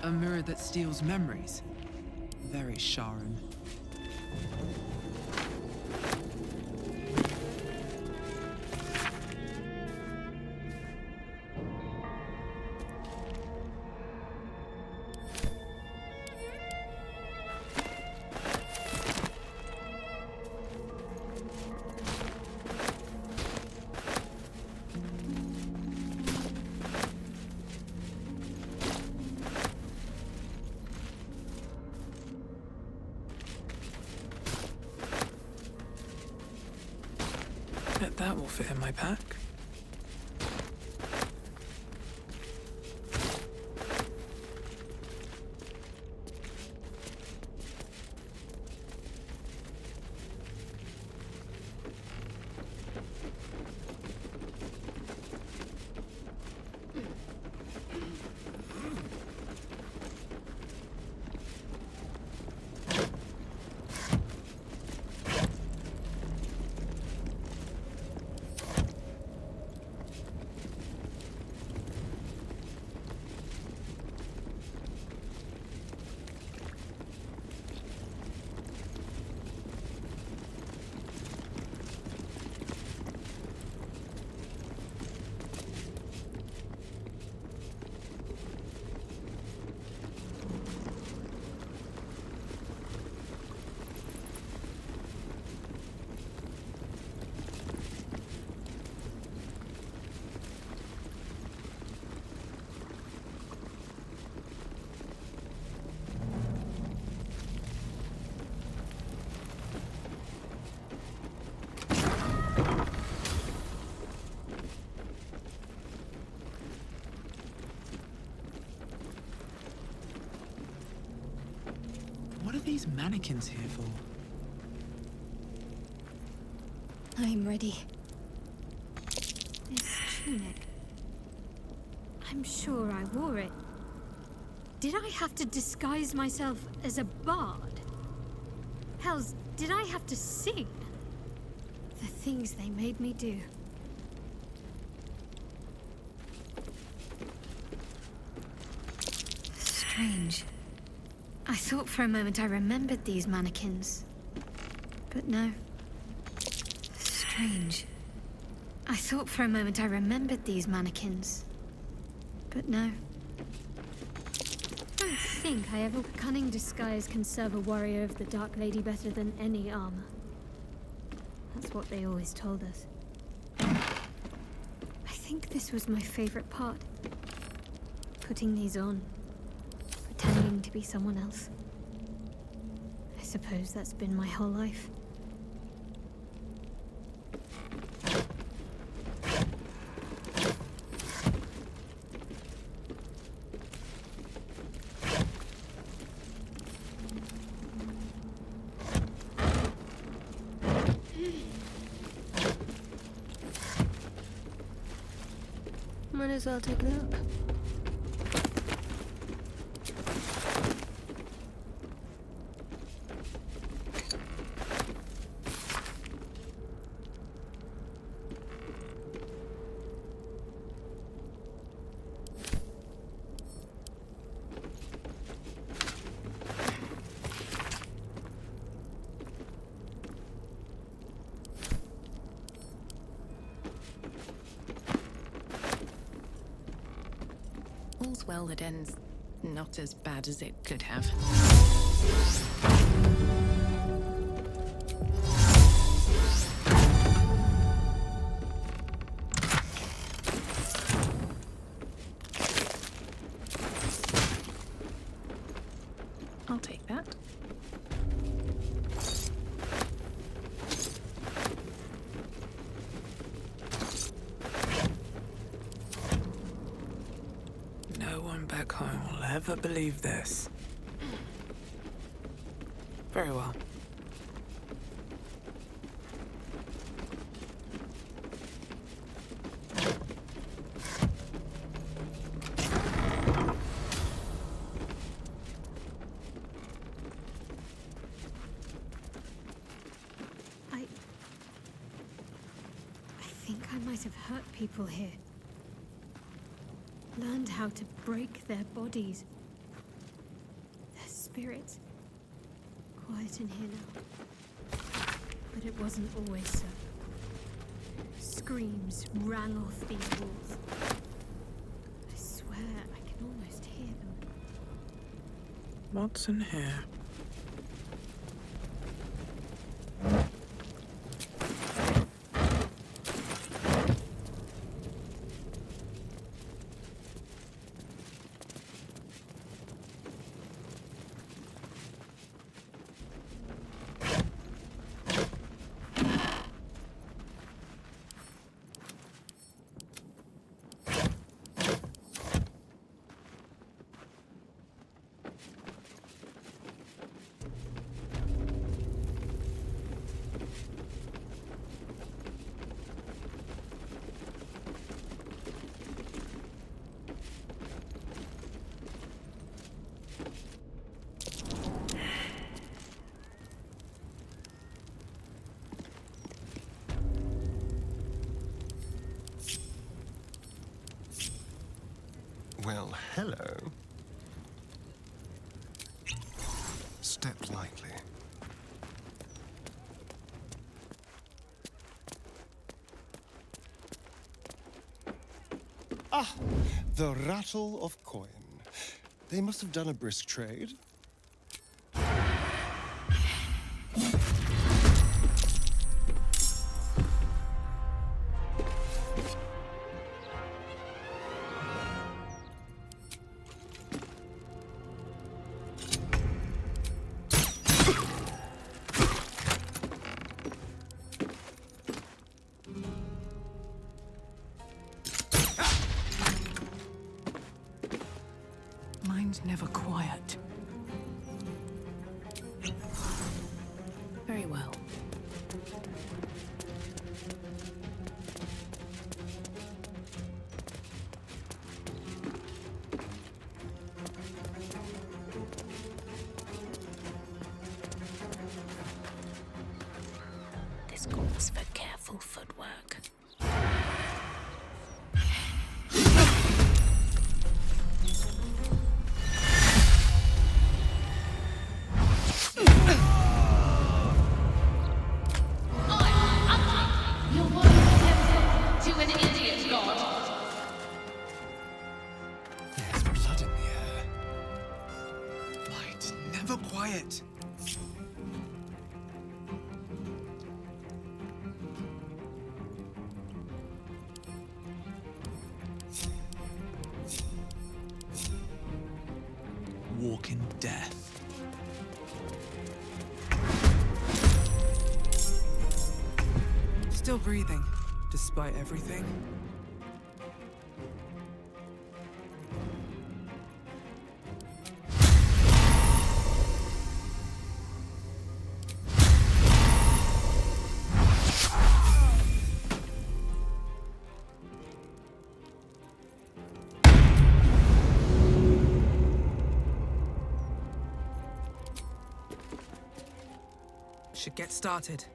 A mirror that steals memories. Very Sharon. Bet that will fit in my pack. What are these mannequins here for? I'm ready. This tunic. I'm sure I wore it. Did I have to disguise myself as a bard? Hells, did I have to sing? The things they made me do. Strange. I thought for a moment I remembered these mannequins. But no. Strange. I thought for a moment I remembered these mannequins. But no. I don't think I ever... Cunning disguise can serve a warrior of the Dark Lady better than any armor. That's what they always told us. I think this was my favorite part. Putting these on. Pretending to be someone else. I suppose that's been my whole life. as well take a look. All's well that ends not as bad as it could have. I'll take that. No one back home will ever believe this. Very well. I think I might have hurt people here. Learned how to break their bodies. Their spirits. Quiet in here now. But it wasn't always so. Screams rang off these walls. I swear I can almost hear them. What's in here? Well, hello. Step lightly. Ah, the rattle of coin. They must have done a brisk trade. Mine's never quiet. Very well. This calls for careful footwork. There's blood in the air. Light, never quiet. Walking death. Still breathing, despite everything. Should get started.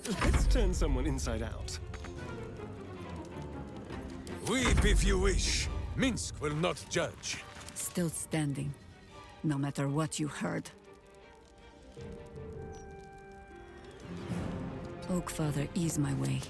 Let's turn someone inside out. Weep if you wish. Minsk will not judge. Still standing, no matter what you heard. Oak Father, ease my way.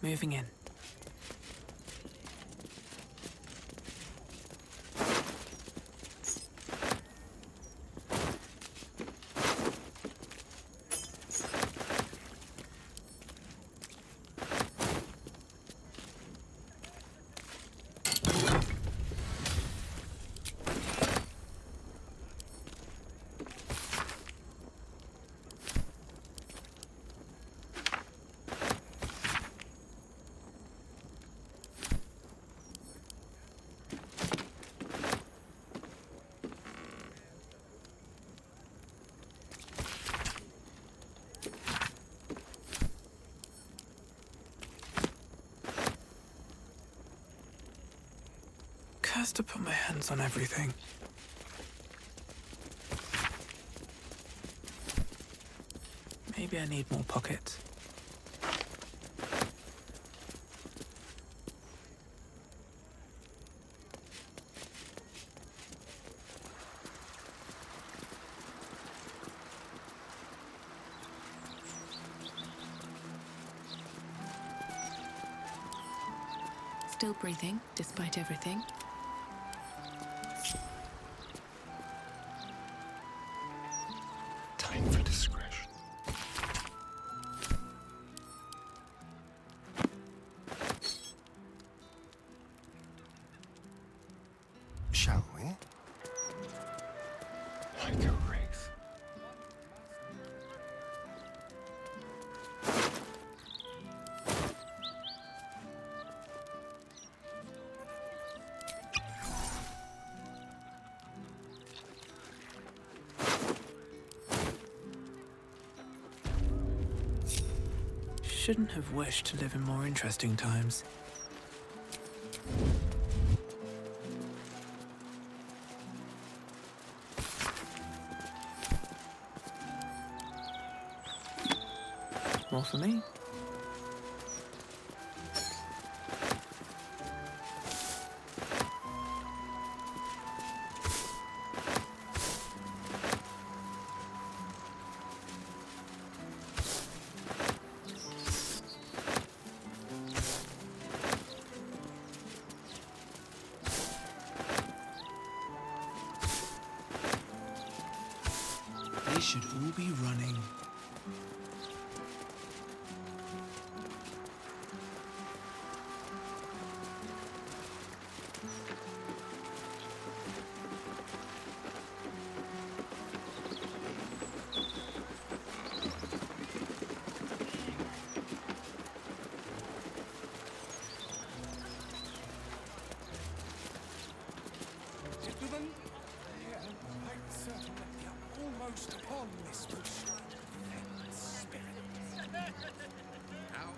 Moving in. Cursed to put my hands on everything. Maybe I need more pockets. Still breathing, despite everything. Time for discretion. Shall we? Like a wraith. Shouldn't have wished to live in more interesting times. More for me? They should all be running. Gentlemen, I am certain that we are almost upon this bush. Spirit. How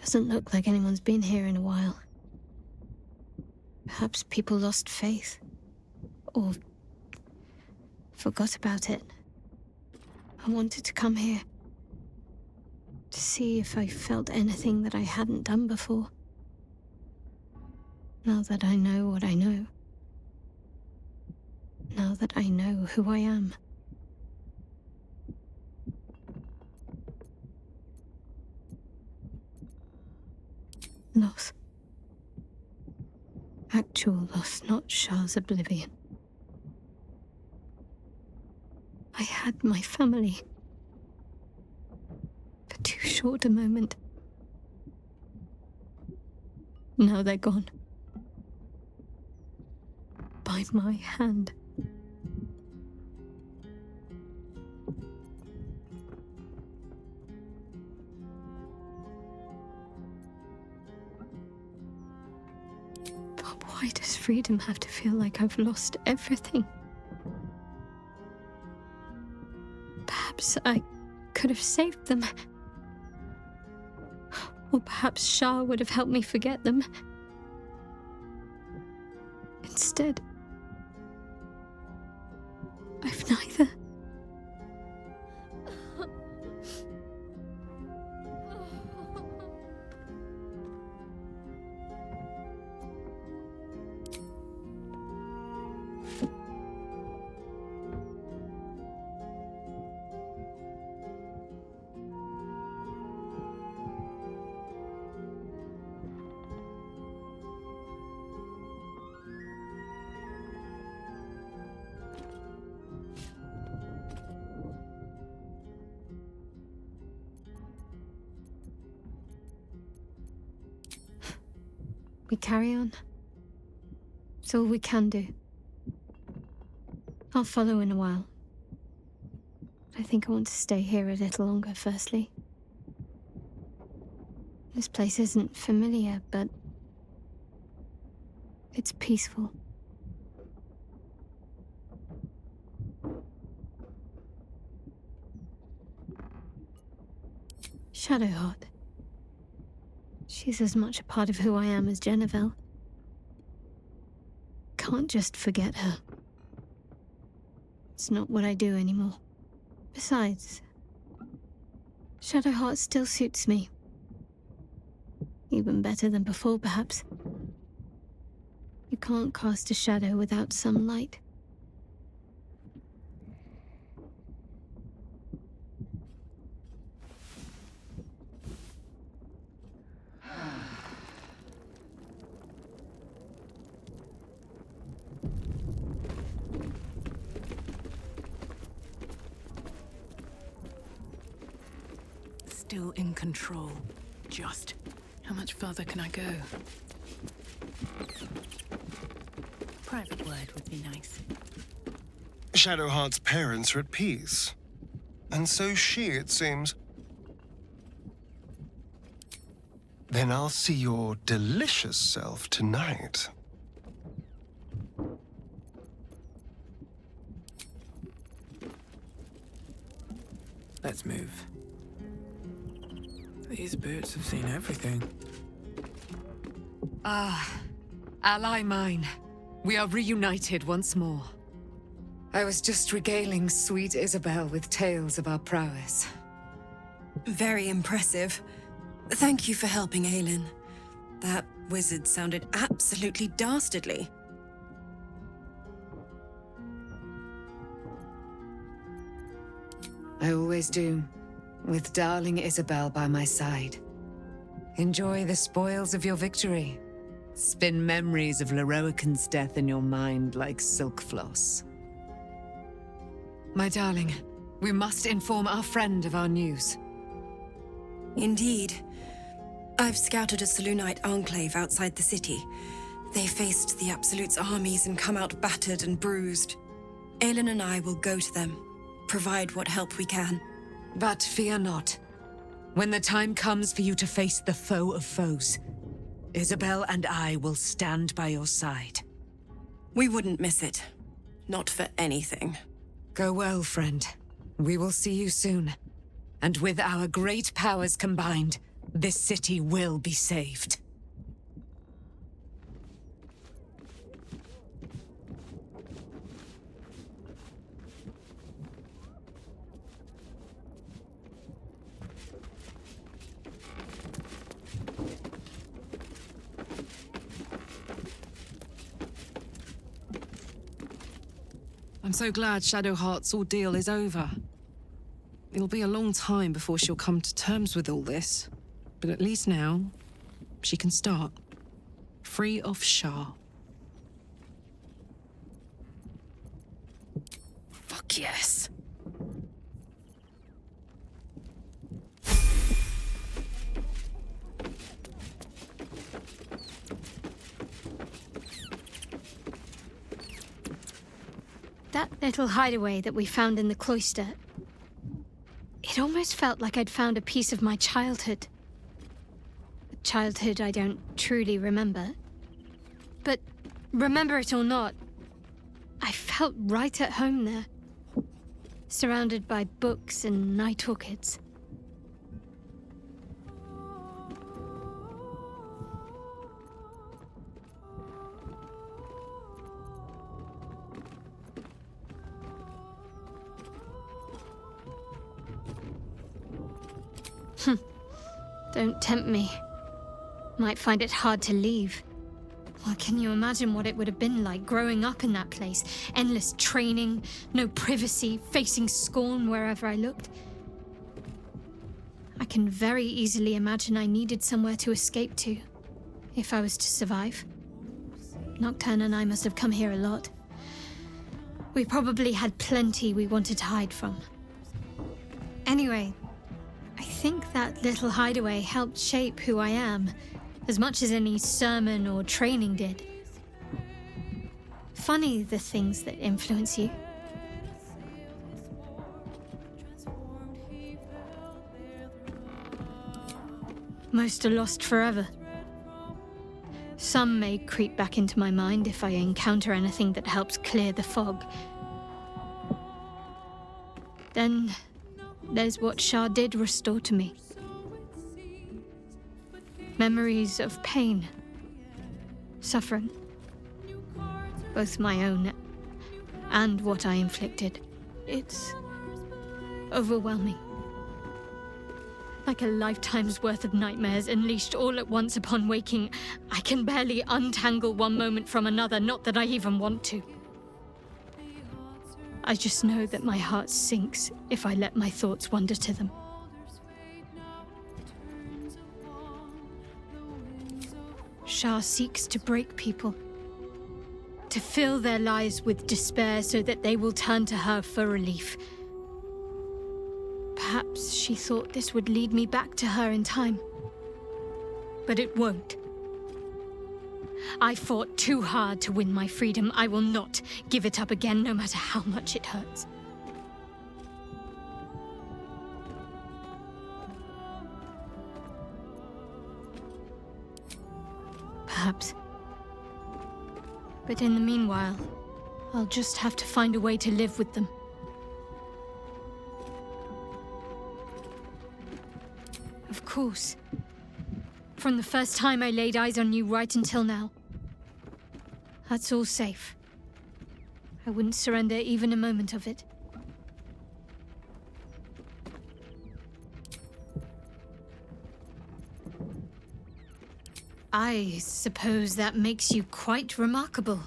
Doesn't look like anyone's been here in a while. Perhaps people lost faith. Or forgot about it. I wanted to come here. To see if I felt anything that I hadn't done before. Now that I know what I know. Now that I know who I am. Loss. Actual loss, not Shah's oblivion. I had my family. For too short a moment. Now they're gone. By my hand. But why does freedom have to feel like I've lost everything? Perhaps I could have saved them. Or perhaps Shah would have helped me forget them. Instead, I've neither. We carry on. It's all we can do. I'll follow in a while. I think I want to stay here a little longer, firstly. This place isn't familiar, but it's peaceful. Shadowheart. She's as much a part of who I am as Jennifer. Can't just forget her. It's not what I do anymore. Besides, Shadowheart still suits me. Even better than before, perhaps. You can't cast a shadow without some light. Still in control. Just. How much further can I go? Private word would be nice. Shadowheart's parents are at peace. And so she, it seems. Then I'll see your delicious self tonight. Let's move. These boots have seen everything. Ah, ally mine. We are reunited once more. I was just regaling sweet Isabel with tales of our prowess. Very impressive. Thank you for helping Aelin. That wizard sounded absolutely dastardly. I always do, with darling Isabel by my side. Enjoy the spoils of your victory. Spin memories of Leroican's death in your mind like silk floss. My darling, we must inform our friend of our news. Indeed. I've scouted a Selûnite enclave outside the city. They faced the Absolute's armies and come out battered and bruised. Aelin and I will go to them, provide what help we can. But fear not. When the time comes for you to face the foe of foes, Isabel and I will stand by your side. We wouldn't miss it. Not for anything. Go well, friend. We will see you soon. And with our great powers combined, this city will be saved. I'm so glad Shadowheart's ordeal is over. It'll be a long time before she'll come to terms with all this. But at least now, she can start. Free of Shah. Fuck yes. That little hideaway that we found in the cloister, it almost felt like I'd found a piece of my childhood. A childhood I don't truly remember. But remember it or not, I felt right at home there. Surrounded by books and night orchids. Don't tempt me. Might find it hard to leave. Well, can you imagine what it would have been like growing up in that place? Endless training, no privacy, facing scorn wherever I looked. I can very easily imagine I needed somewhere to escape to, if I was to survive. Nocturne and I must have come here a lot. We probably had plenty we wanted to hide from. Anyway, I think that little hideaway helped shape who I am, as much as any sermon or training did. Funny the things that influence you. Most are lost forever. Some may creep back into my mind if I encounter anything that helps clear the fog. Then there's what Shah did restore to me. Memories of pain, suffering, both my own and what I inflicted. It's overwhelming. Like a lifetime's worth of nightmares unleashed all at once upon waking. I can barely untangle one moment from another, not that I even want to. I just know that my heart sinks if I let my thoughts wander to them. Shah seeks to break people, to fill their lives with despair so that they will turn to her for relief. Perhaps she thought this would lead me back to her in time. But it won't. I fought too hard to win my freedom. I will not give it up again, no matter how much it hurts. Perhaps. But in the meanwhile, I'll just have to find a way to live with them. Of course. From the first time I laid eyes on you right until now. That's all safe. I wouldn't surrender even a moment of it. I suppose that makes you quite remarkable.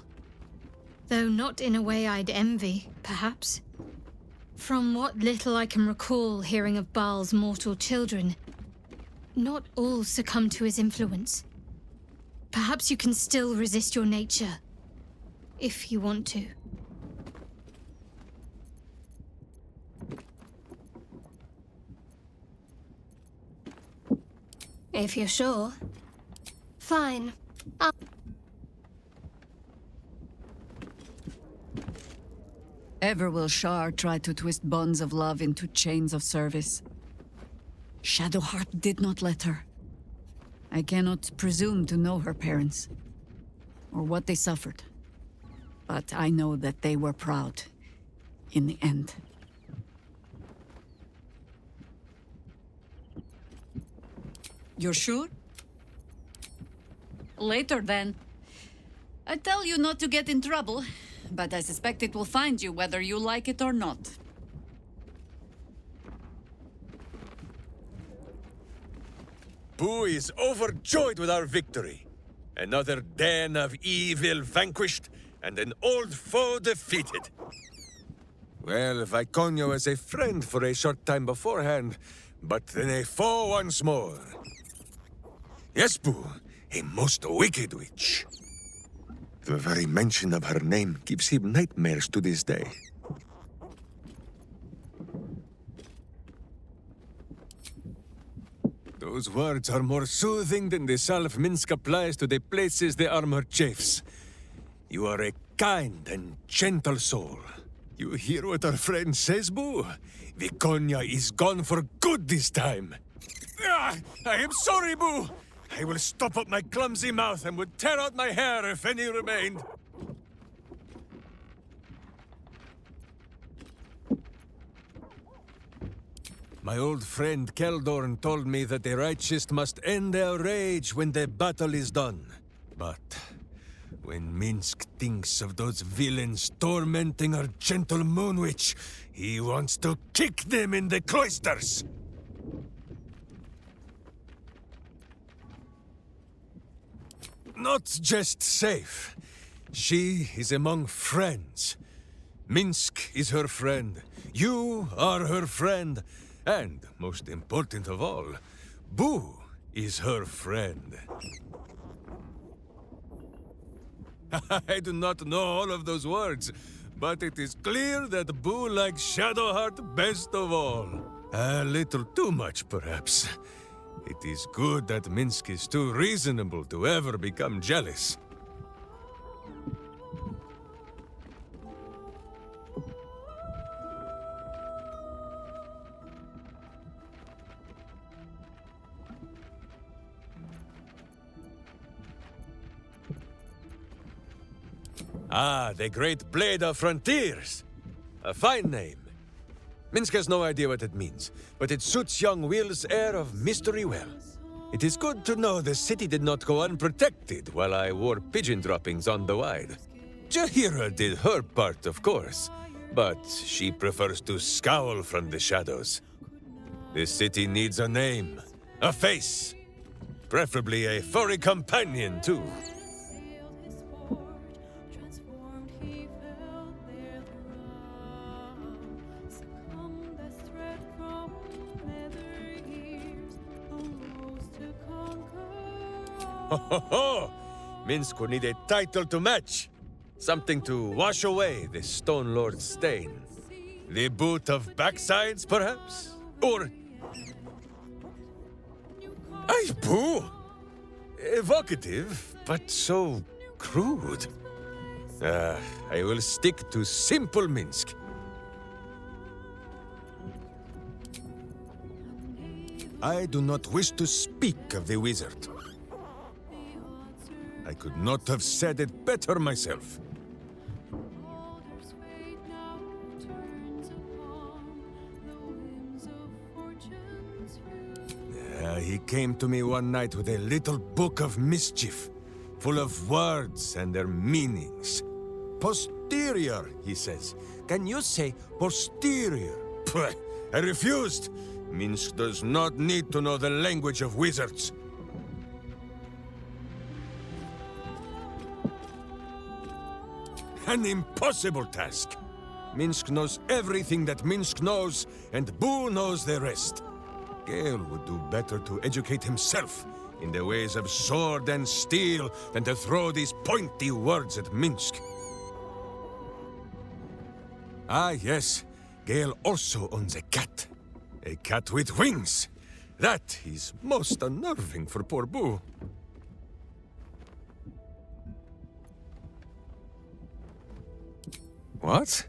Though not in a way I'd envy, perhaps. From what little I can recall hearing of Baal's mortal children, not all succumb to his influence. Perhaps you can still resist your nature, if you want to. If you're sure. Fine. Ever will Shar try to twist bonds of love into chains of service. Shadowheart did not let her. I cannot presume to know her parents, or what they suffered. But I know that they were proud, in the end. You're sure? Later, then. I tell you not to get in trouble, but I suspect it will find you whether you like it or not. Boo is overjoyed with our victory. Another den of evil vanquished, and an old foe defeated. Well, Viconia was a friend for a short time beforehand, but then a foe once more. Yes, Boo, a most wicked witch. The very mention of her name gives him nightmares to this day. Those words are more soothing than the salve Minsk applies to the places the armor chafes. You are a kind and gentle soul. You hear what our friend says, Boo? Viconia is gone for good this time. Ah, I am sorry, Boo! I will stop up my clumsy mouth and would tear out my hair if any remained. My old friend Keldorn told me that the righteous must end their rage when the battle is done. But when Minsk thinks of those villains tormenting our gentle moon witch, he wants to kick them in the cloisters. Not just safe. She is among friends. Minsk is her friend. You are her friend. And, most important of all, Boo is her friend. I do not know all of those words, but it is clear that Boo likes Shadowheart best of all. A little too much, perhaps. It is good that Minsk is too reasonable to ever become jealous. Ah, the Great Blade of Frontiers. A fine name. Minsk has no idea what it means, but it suits young Will's air of mystery well. It is good to know the city did not go unprotected while I wore pigeon droppings on the wide. Jahira did her part, of course, but she prefers to scowl from the shadows. The city needs a name, a face, preferably a furry companion, too. Ho ho ho! Minsk would need a title to match. Something to wash away the Stone Lord's stain. The boot of backsides, perhaps? Or... Ay, Boo! Evocative, but so crude. I will stick to simple Minsk. I do not wish to speak of the wizard. I could not have said it better myself. He came to me one night with a little book of mischief, full of words and their meanings. Posterior, he says. Can you say posterior? Pwah, I refused. Minsk does not need to know the language of wizards. An impossible task. Minsk knows everything that Minsk knows, and Boo knows the rest. Gale would do better to educate himself in the ways of sword and steel than to throw these pointy words at Minsk. Ah, yes. Gale also owns a cat. A cat with wings. That is most unnerving for poor Boo. What?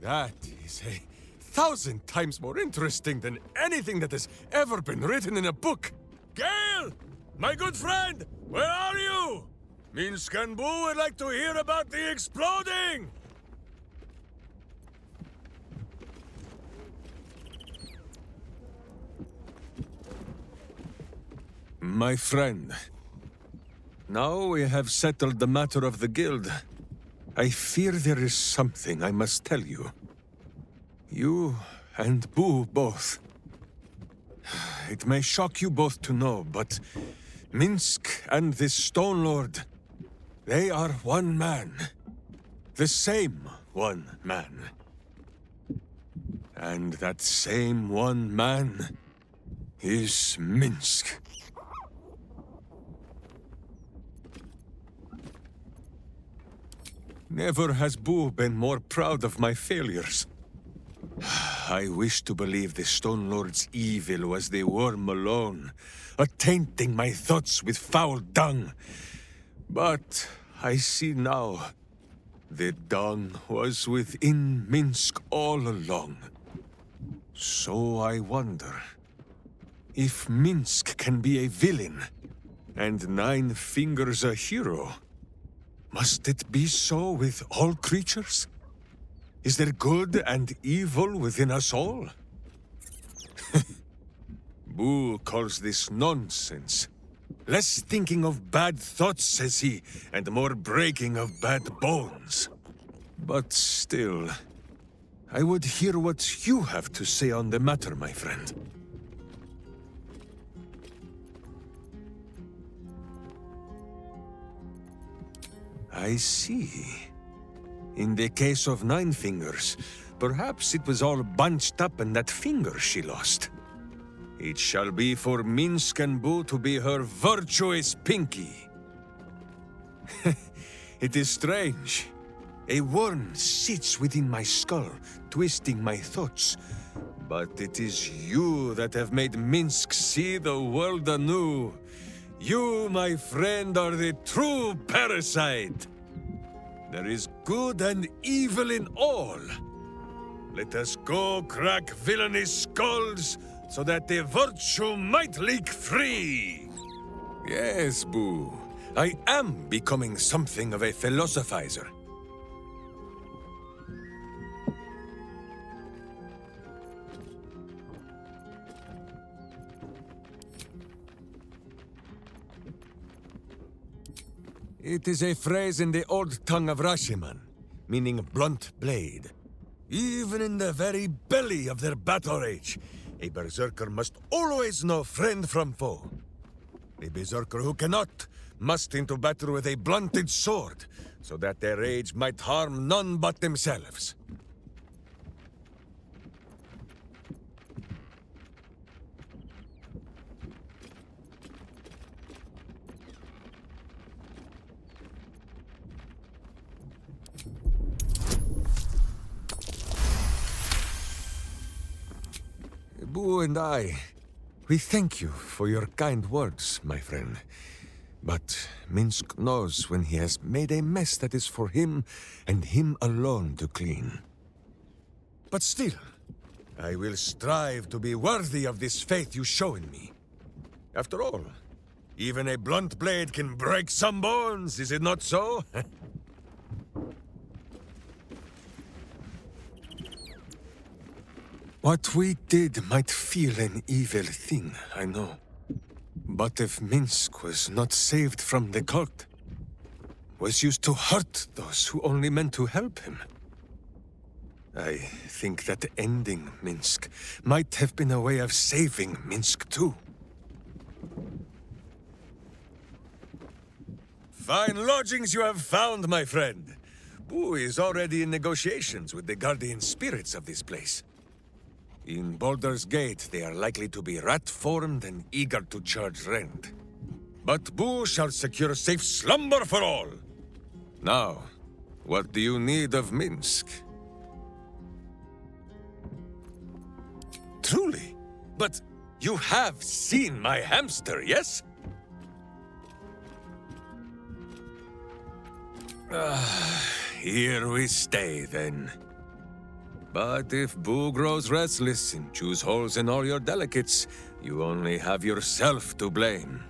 That is 1,000 times more interesting than anything that has ever been written in a book. Gale! My good friend! Where are you? Minsk and Boo would like to hear about the exploding! My friend. Now we have settled the matter of the guild. I fear there is something I must tell you. You and Boo both. It may shock you both to know, but Minsk and this Stone Lord, they are one man. The same one man. And that same one man is Minsk. Never has Boo been more proud of my failures. I wish to believe the Stone Lord's evil was the worm alone, attainting my thoughts with foul dung. But I see now, the dung was within Minsk all along. So I wonder, if Minsk can be a villain, and Nine Fingers a hero, must it be so with all creatures? Is there good and evil within us all? Boo calls this nonsense. Less thinking of bad thoughts, says he, and more breaking of bad bones. But still, I would hear what you have to say on the matter, my friend. I see. In the case of Nine Fingers, perhaps it was all bunched up in that finger she lost. It shall be for Minsk and Boo to be her virtuous pinky. It is strange. A worm sits within my skull, twisting my thoughts. But it is you that have made Minsk see the world anew. You, my friend, are the true parasite. There is good and evil in all. Let us go crack villainous skulls, so that the virtue might leak free. Yes, Boo. I am becoming something of a philosophizer. It is a phrase in the old tongue of Rashiman, meaning blunt blade. Even in the very belly of their battle rage, a berserker must always know friend from foe. A berserker who cannot must into battle with a blunted sword, so that their rage might harm none but themselves. Boo and I, we thank you for your kind words, my friend. But Minsk knows when he has made a mess that is for him and him alone to clean. But still, I will strive to be worthy of this faith you show in me. After all, even a blunt blade can break some bones, is it not so? What we did might feel an evil thing, I know. But if Minsk was not saved from the cult, was used to hurt those who only meant to help him, I think that ending Minsk might have been a way of saving Minsk too. Fine lodgings you have found, my friend. Boo is already in negotiations with the guardian spirits of this place. In Baldur's Gate, they are likely to be rat-formed and eager to charge rent. But Boo shall secure safe slumber for all. Now, what do you need of Minsk? Truly? But you have seen my hamster, yes? Here we stay, then. But if Boo grows restless and chews holes in all your delicates, you only have yourself to blame.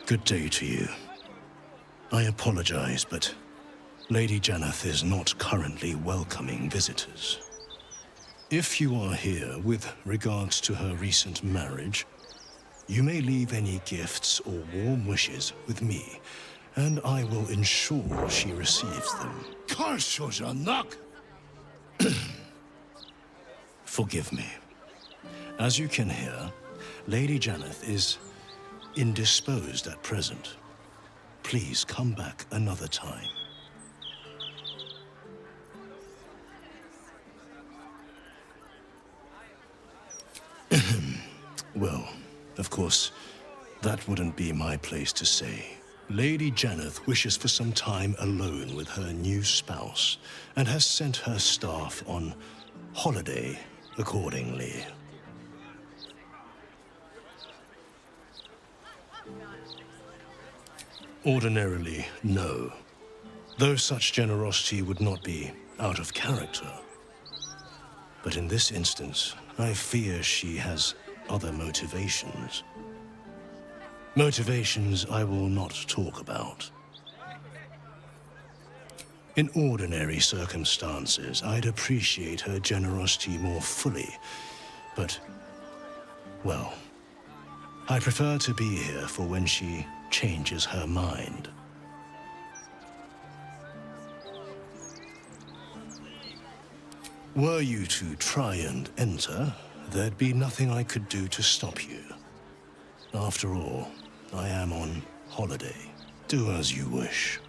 Good day to you. I apologize, but Lady Janeth is not currently welcoming visitors. If you are here with regards to her recent marriage, you may leave any gifts or warm wishes with me, and I will ensure she receives them. Forgive me. As you can hear, Lady Janeth is indisposed at present. Please come back another time. Well, of course, that wouldn't be my place to say. Lady Janeth wishes for some time alone with her new spouse and has sent her staff on holiday accordingly. Ordinarily, no. Though such generosity would not be out of character. But in this instance, I fear she has other motivations. Motivations I will not talk about. In ordinary circumstances, I'd appreciate her generosity more fully, but, well, I prefer to be here for when she changes her mind. Were you to try and enter, there'd be nothing I could do to stop you. After all, I am on holiday. Do as you wish.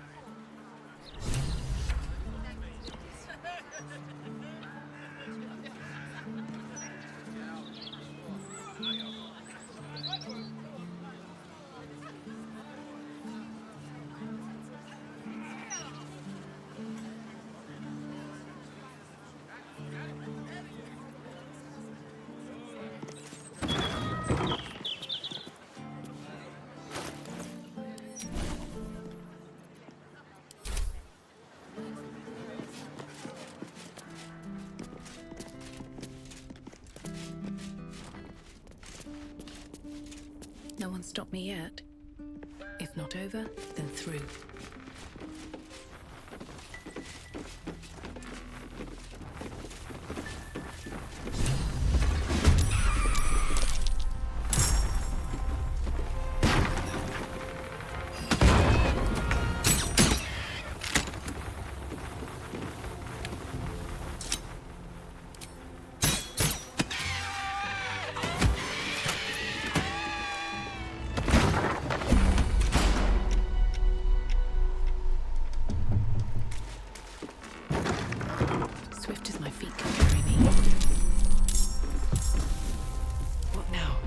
No one stopped me yet. If not over, then through. Swift as my feet can carry me. What now?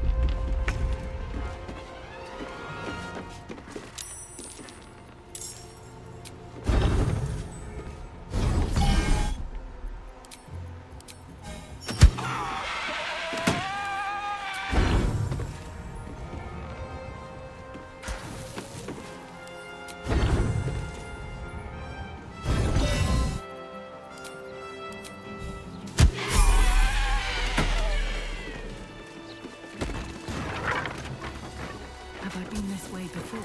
Have I been this way before?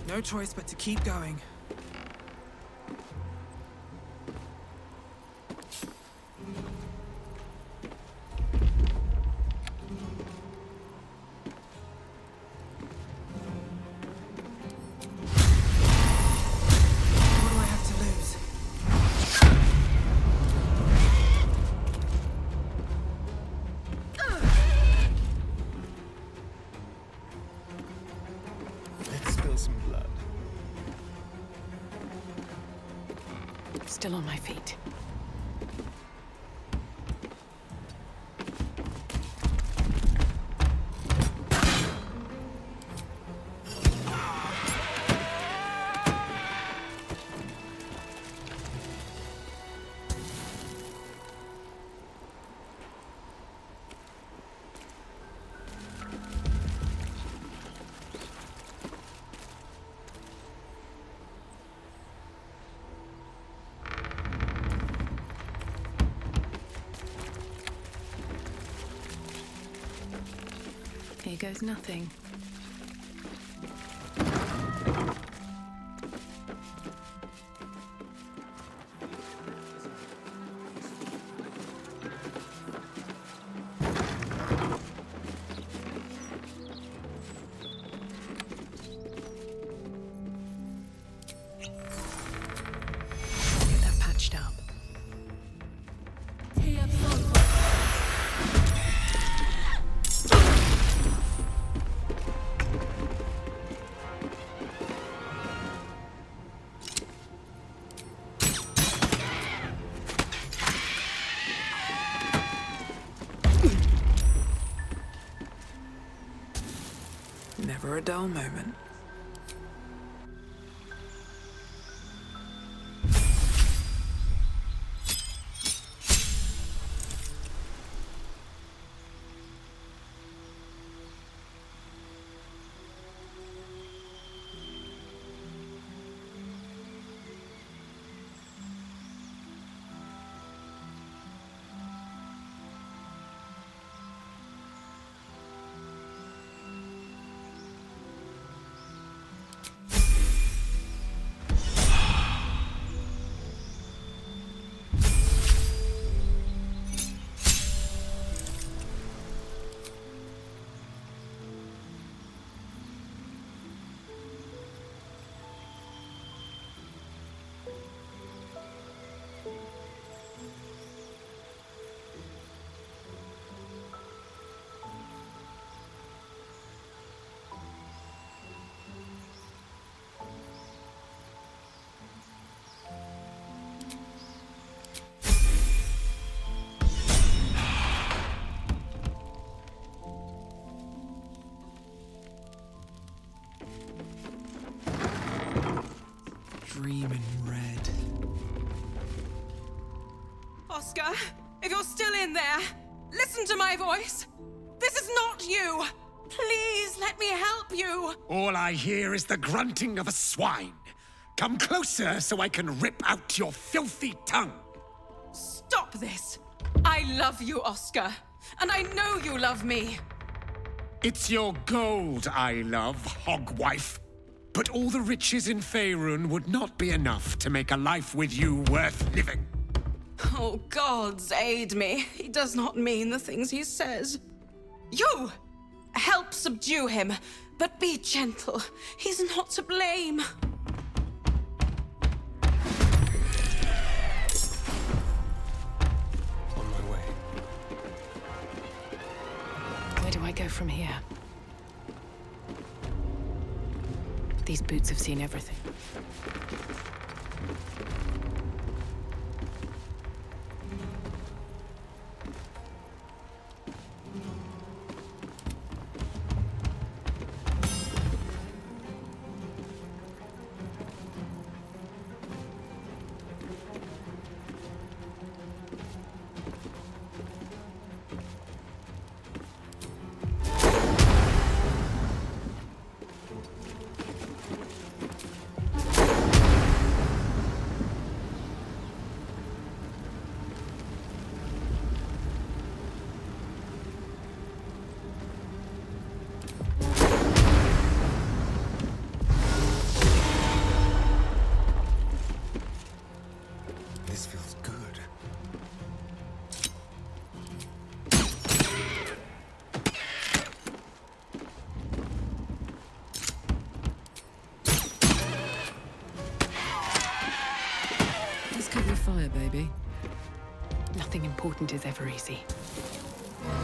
No choice but to keep going. What do I have to lose? Let's spill some blood. Still on my feet. goes nothing. Get that patched up. Never a dull moment. Dream in red. Oskar, if you're still in there, listen to my voice. This is not you. Please let me help you. All I hear is the grunting of a swine. Come closer so I can rip out your filthy tongue. Stop this. I love you, Oskar. And I know you love me. It's your gold I love, hogwife. But all the riches in Faerun would not be enough to make a life with you worth living. Oh, gods aid me. He does not mean the things he says. You! Help subdue him, but be gentle. He's not to blame. On my way. Where do I go from here? These boots have seen everything. This feels good. Let's cover your fire, baby. Nothing important is ever easy.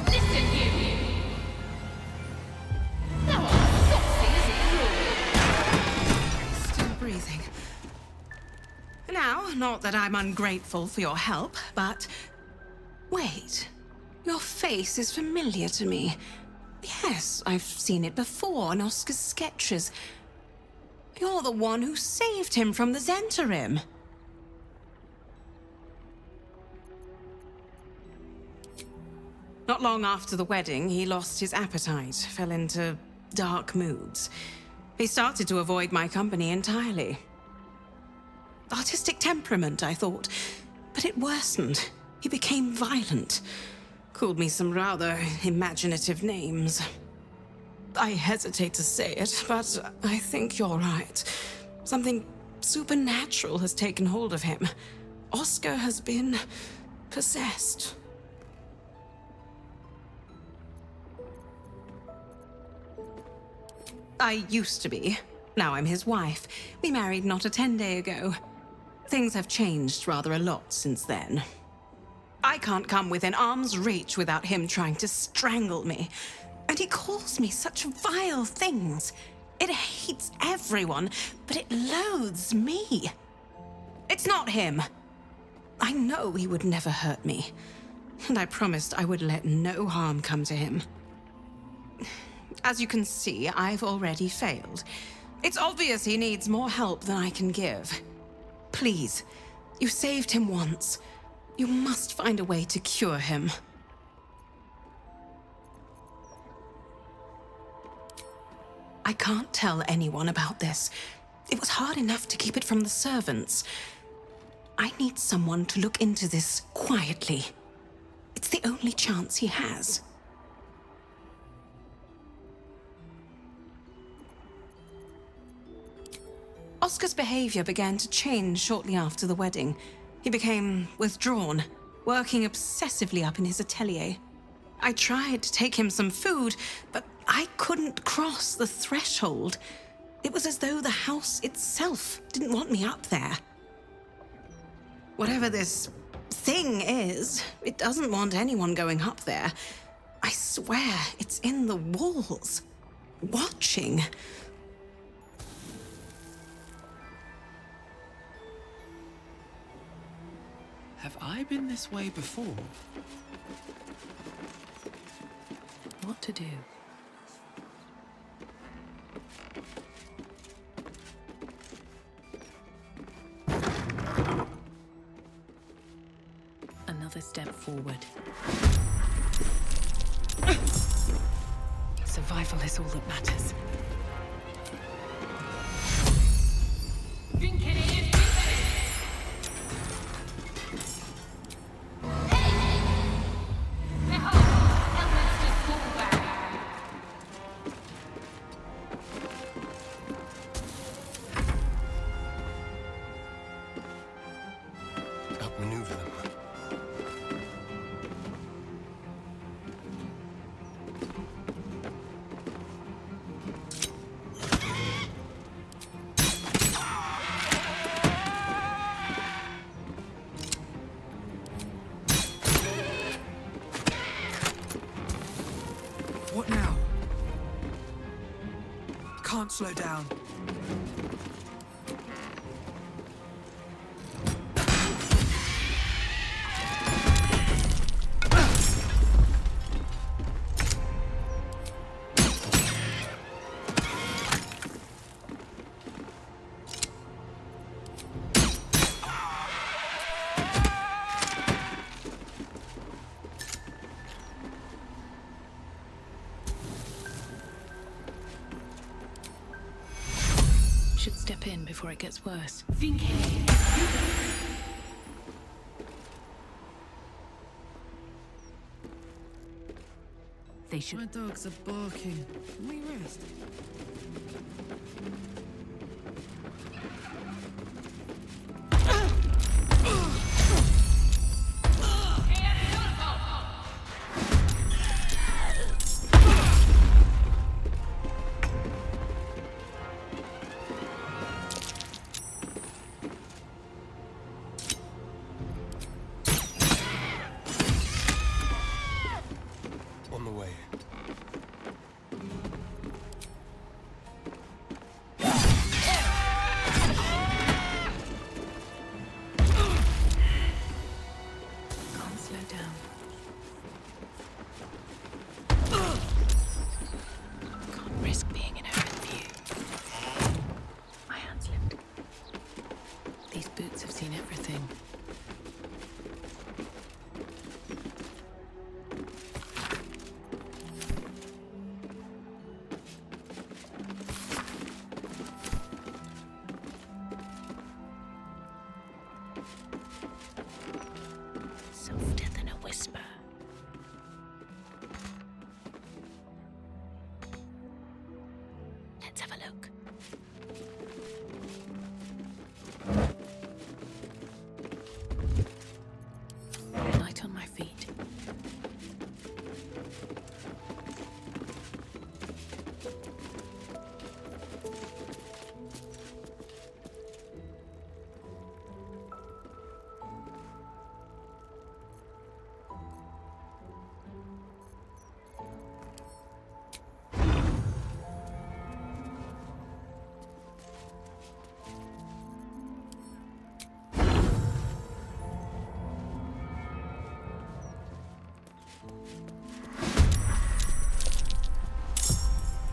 Listen, you! Thou art saucy as a cruel. Still breathing. Now, not that I'm ungrateful for your help, but... Wait. Your face is familiar to me. Yes, I've seen it before in Oskar's sketches. You're the one who saved him from the Zentarim. Not long after the wedding, he lost his appetite, fell into dark moods. He started to avoid my company entirely. Artistic temperament, I thought, but it worsened. He became violent. Called me some rather imaginative names. I hesitate to say it, but I think you're right. Something supernatural has taken hold of him. Oskar has been possessed. I used to be. Now I'm his wife. We married not a 10-day ago. Things have changed rather a lot since then. I can't come within arm's reach without him trying to strangle me. And he calls me such vile things. It hates everyone, but it loathes me. It's not him. I know he would never hurt me. And I promised I would let no harm come to him. As you can see, I've already failed. It's obvious he needs more help than I can give. Please, you saved him once. You must find a way to cure him. I can't tell anyone about this. It was hard enough to keep it from the servants. I need someone to look into this quietly. It's the only chance he has. Oskar's behavior began to change shortly after the wedding. He became withdrawn, working obsessively up in his atelier. I tried to take him some food, but I couldn't cross the threshold. It was as though the house itself didn't want me up there. Whatever this thing is, it doesn't want anyone going up there. I swear it's in the walls, watching. Have I been this way before? What to do? Another step forward. Survival is all that matters. Outmaneuver them. What now? Can't slow down. Should step in before it gets worse. They should. My dogs are barking. Can we rest? On the way. Let's have a look. Light on my feet.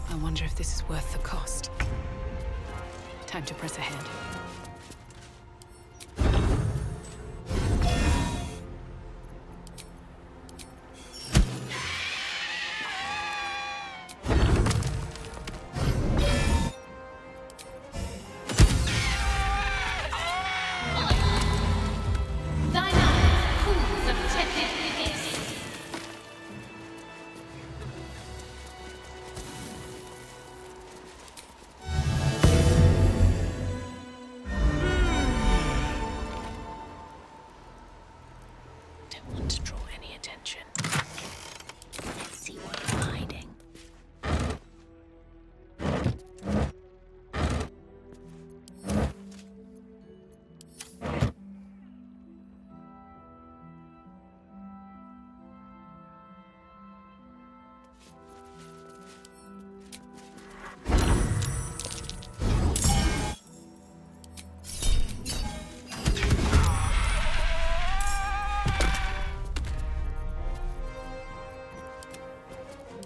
I wonder if this is worth the cost. Time to press ahead.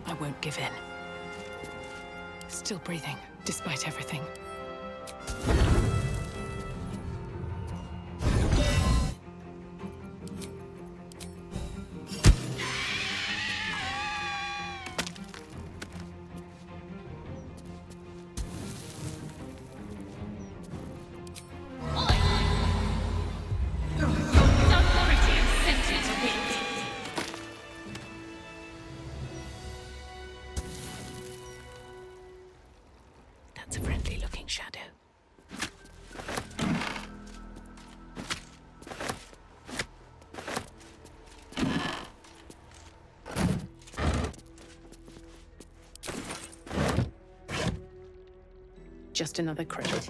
I won't give in. Still breathing, despite everything. That's a friendly-looking shadow. Just another crate.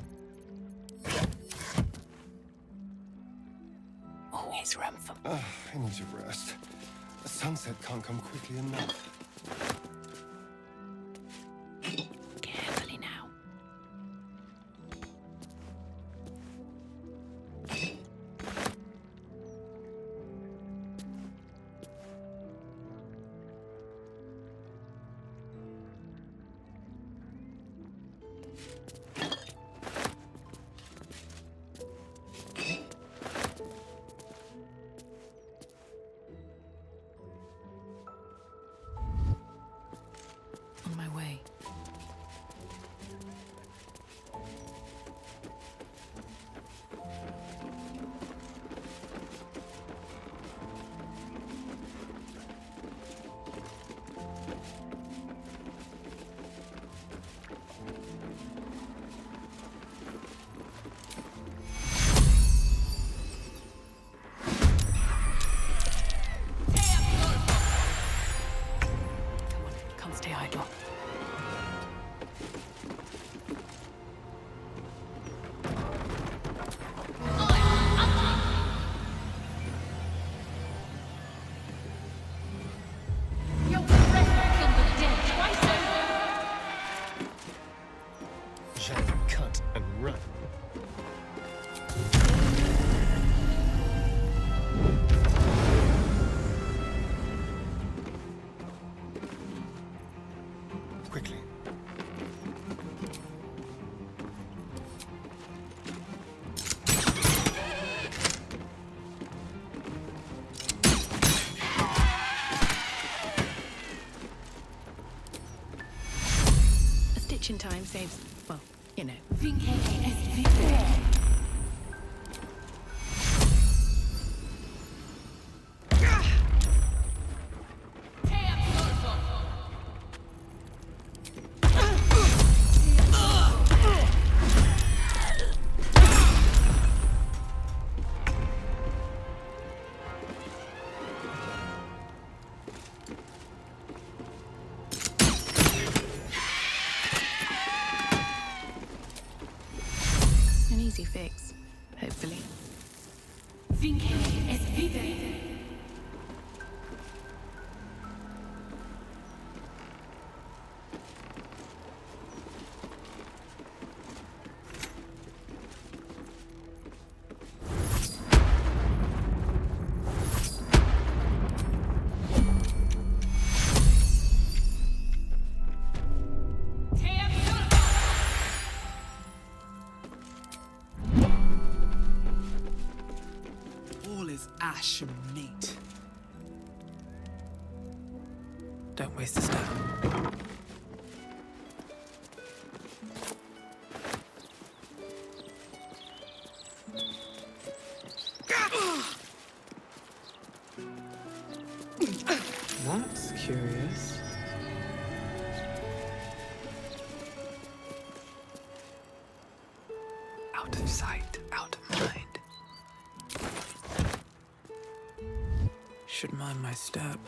Always room for... I need to rest. The sunset can't come quickly enough. Carefully now. On my way. Come on, can't stay idle. Shadow, cut and run. Quickly. A stitch in time saves, well, you know. easy fix, hopefully. Vince es vive. All is ash and meat. Don't waste a step. That's curious. Out of sight, out of mind. Should mind my step.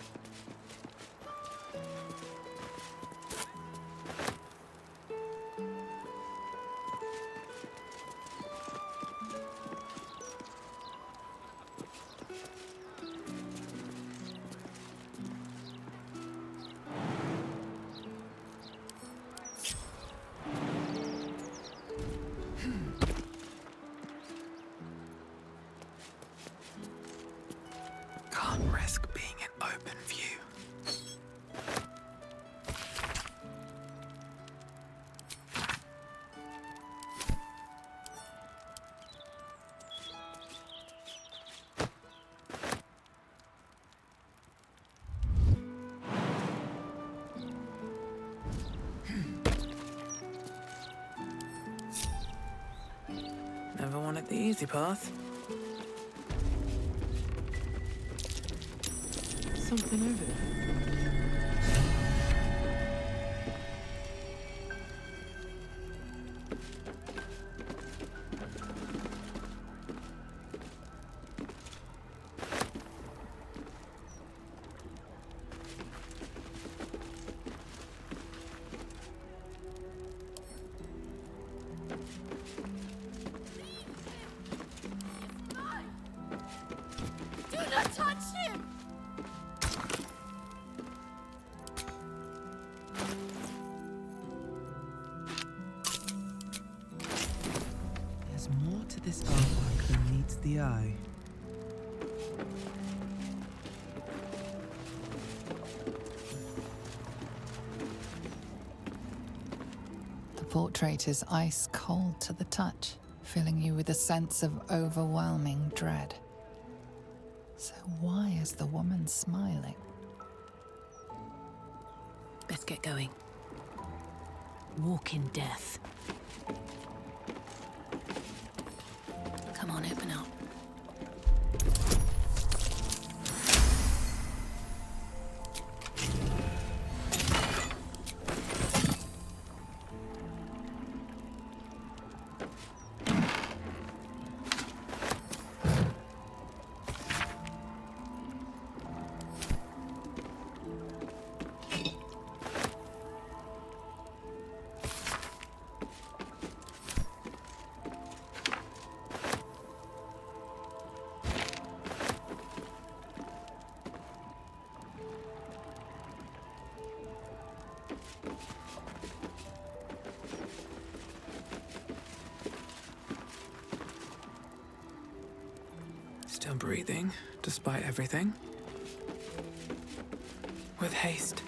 Can't risk being in open view. Never wanted the easy path. Something over there. Do not touch him! There's more to this artwork than meets the eye. The portrait is ice cold to the touch, filling you with a sense of overwhelming dread. So why is the woman smiling? Let's get going. Walk in death. Come on, open up. Still breathing, despite everything. With haste.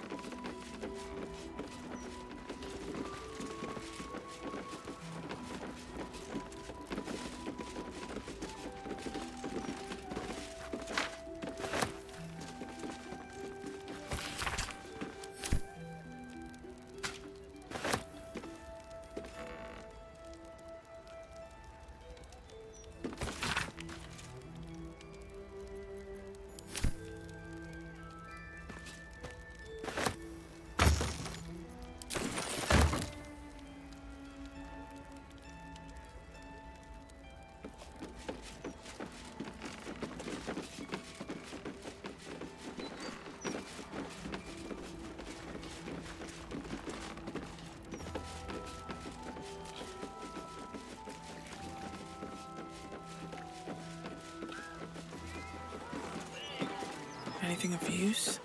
anything of use?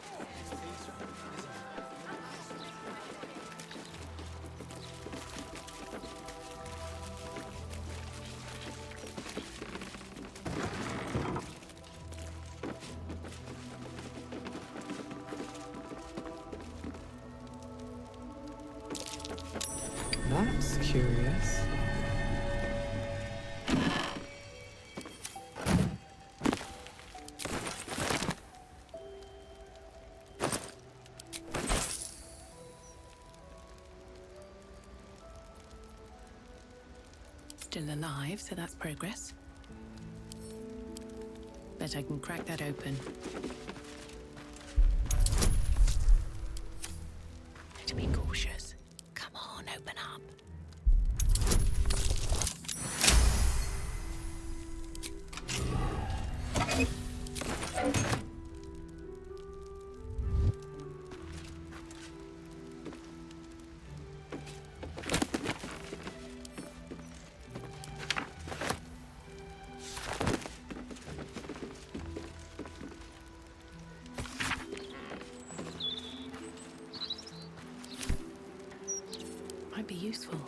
That's curious. Still alive, so that's progress. Bet I can crack that open. Better be cautious. Come on, open up. Might be useful.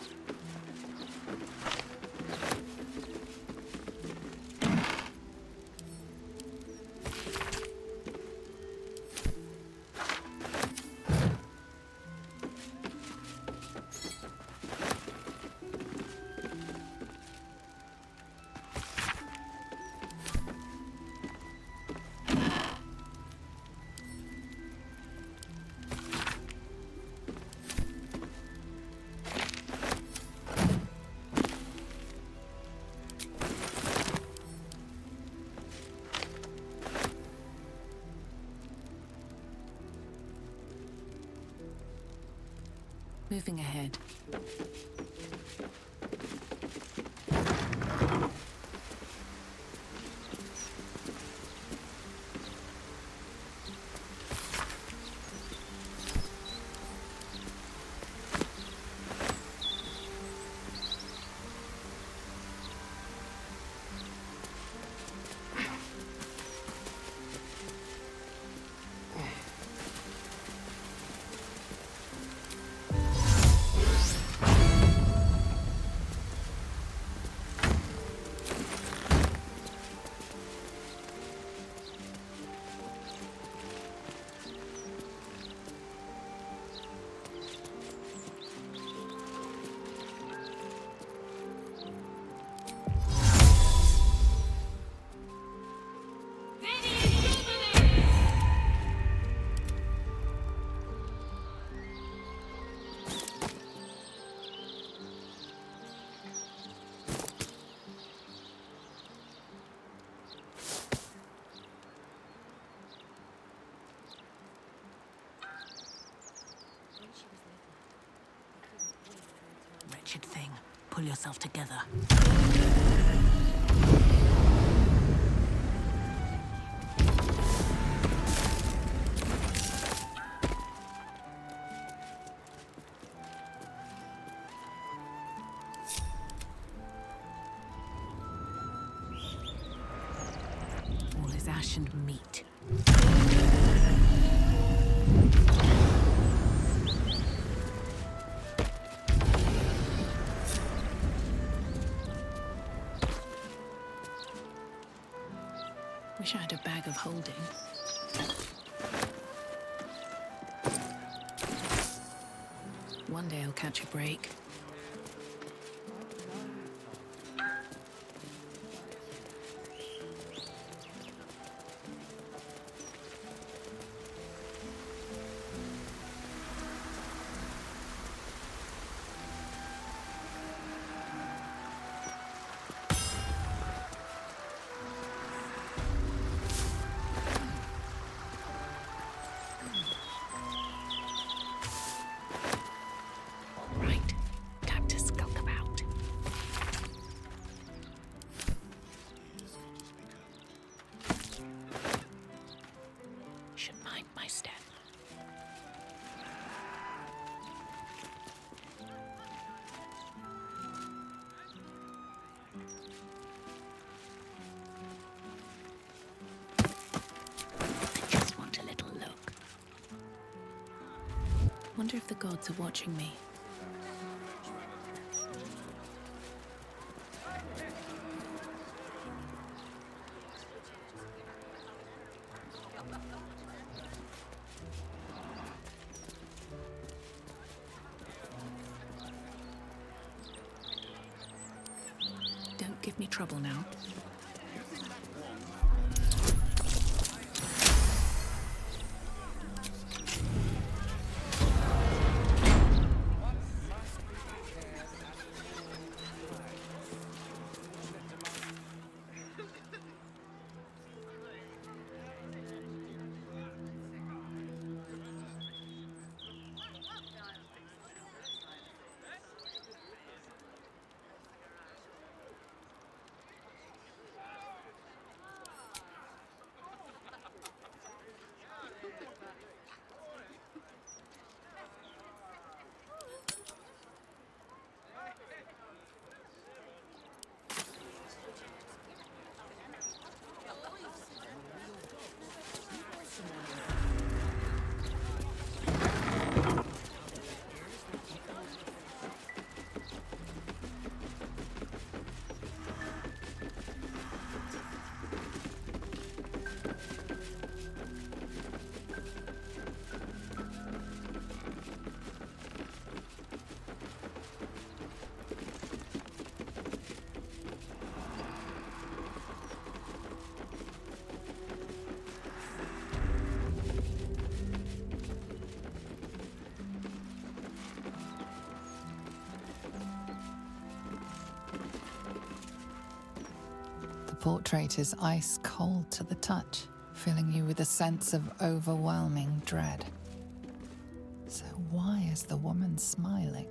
Moving ahead. Wretched thing. Pull yourself together. All is ash and meat. Wish I had a bag of holding. One day I'll catch a break. wonder if the gods are watching me. Don't give me trouble now. The portrait is ice cold to the touch, filling you with a sense of overwhelming dread. So why is the woman smiling?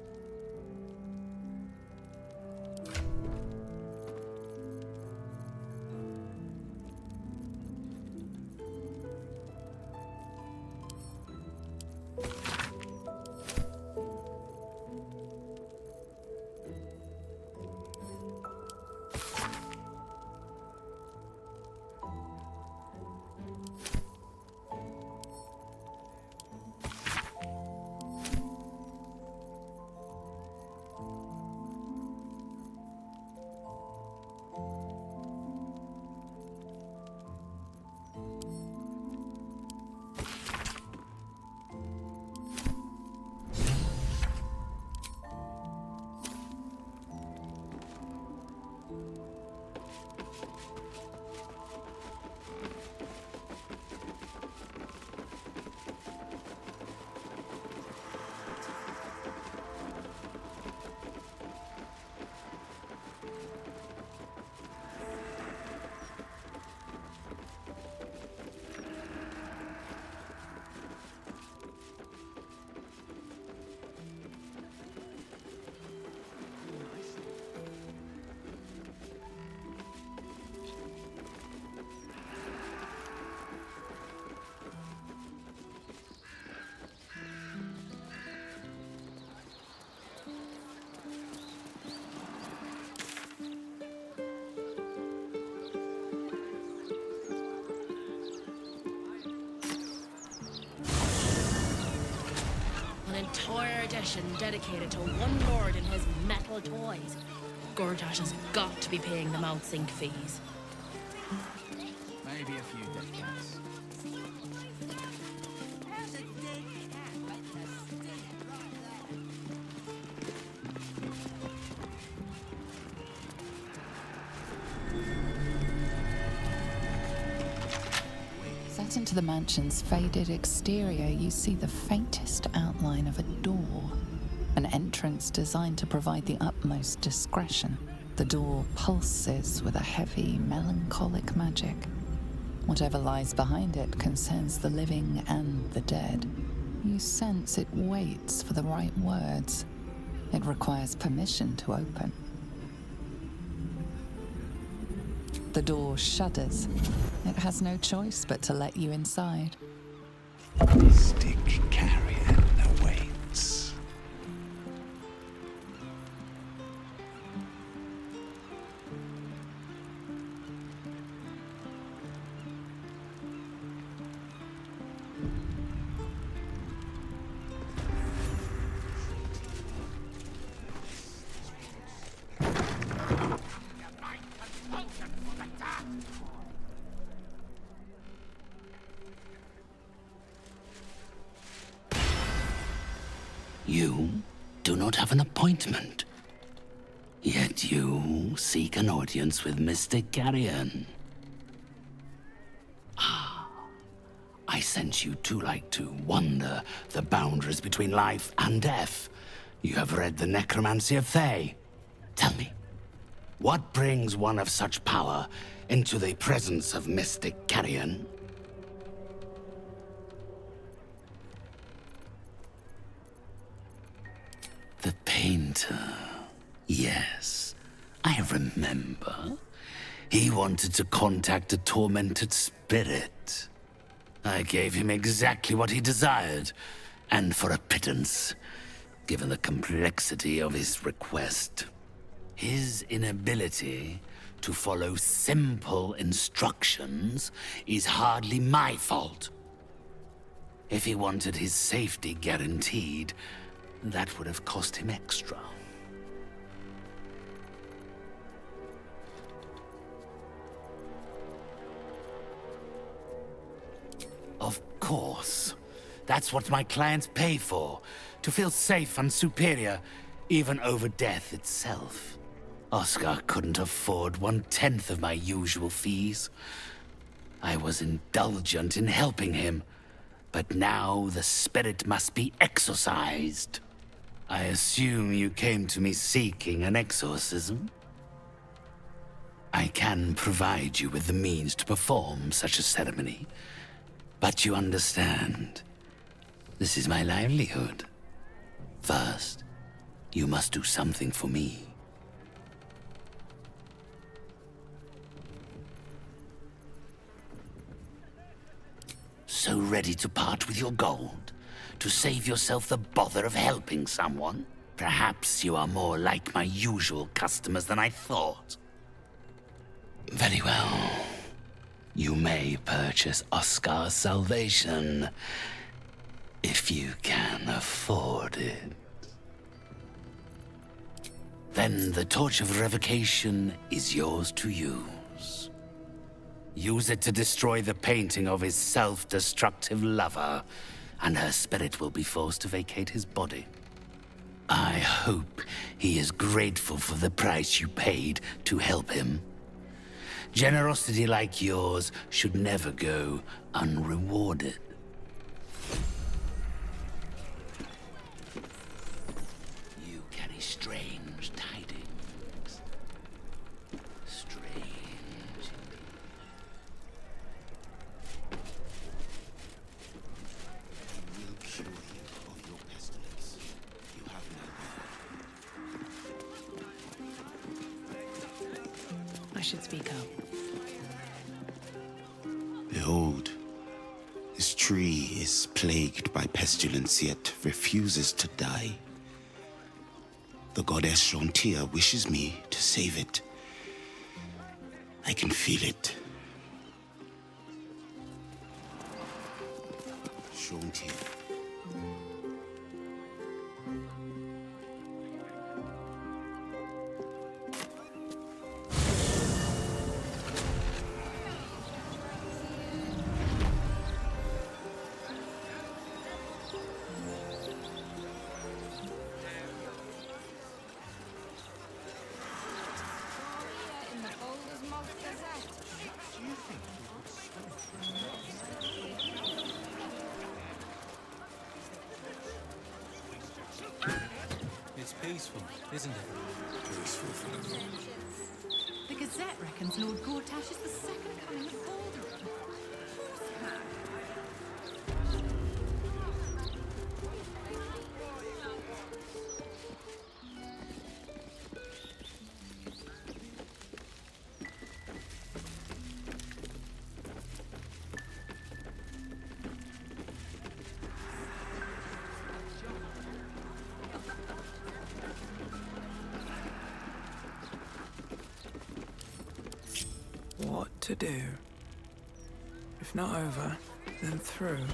Entire edition dedicated to one lord and his metal toys. Gortash has got to be paying them out sync fees. Maybe a few dead cats. Set into the mansion's faded exterior, you see the faintest outline of a door. An entrance designed to provide the utmost discretion. The door pulses with a heavy, melancholic magic. Whatever lies behind it concerns the living and the dead. You sense it waits for the right words. It requires permission to open. The door shudders. It has no choice but to let you inside. Stick carrion awaits. an appointment. Yet you seek an audience with Mystic Carrion. I sent you to like to wander the boundaries between life and death. You have read the Necromancy of Thay. Tell me, what brings one of such power into the presence of Mystic Carrion? The painter. Yes, I remember. He wanted to contact a tormented spirit. I gave him exactly what he desired, and for a pittance, given the complexity of his request. His inability to follow simple instructions is hardly my fault. If he wanted his safety guaranteed, that would have cost him extra. Of course. That's what my clients pay for. To feel safe and superior, even over death itself. Oskar couldn't afford 1/10 of my usual fees. I was indulgent in helping him, but now the spirit must be exorcised. I assume you came to me seeking an exorcism? I can provide you with the means to perform such a ceremony. But you understand, this is my livelihood. First, you must do something for me. So ready to part with your gold? To save yourself the bother of helping someone? Perhaps you are more like my usual customers than I thought. Very well. You may purchase Oskar's salvation, if you can afford it. Then the Torch of Revocation is yours to use. Use it to destroy the painting of his self-destructive lover, and her spirit will be forced to vacate his body. I hope he is grateful for the price you paid to help him. Generosity like yours should never go unrewarded. You carry strange tidings. Strange. I will cure you of your pestilence. You have I should speak up. Behold, this tree is plagued by pestilence, yet refuses to die. The goddess Shontia wishes me to save it. I can feel it. Shontia. It's peaceful, isn't it? Peaceful for the moment. The Gazette reckons Lord Gortash is the second coming of Alderaan. What to do? If not over, then through.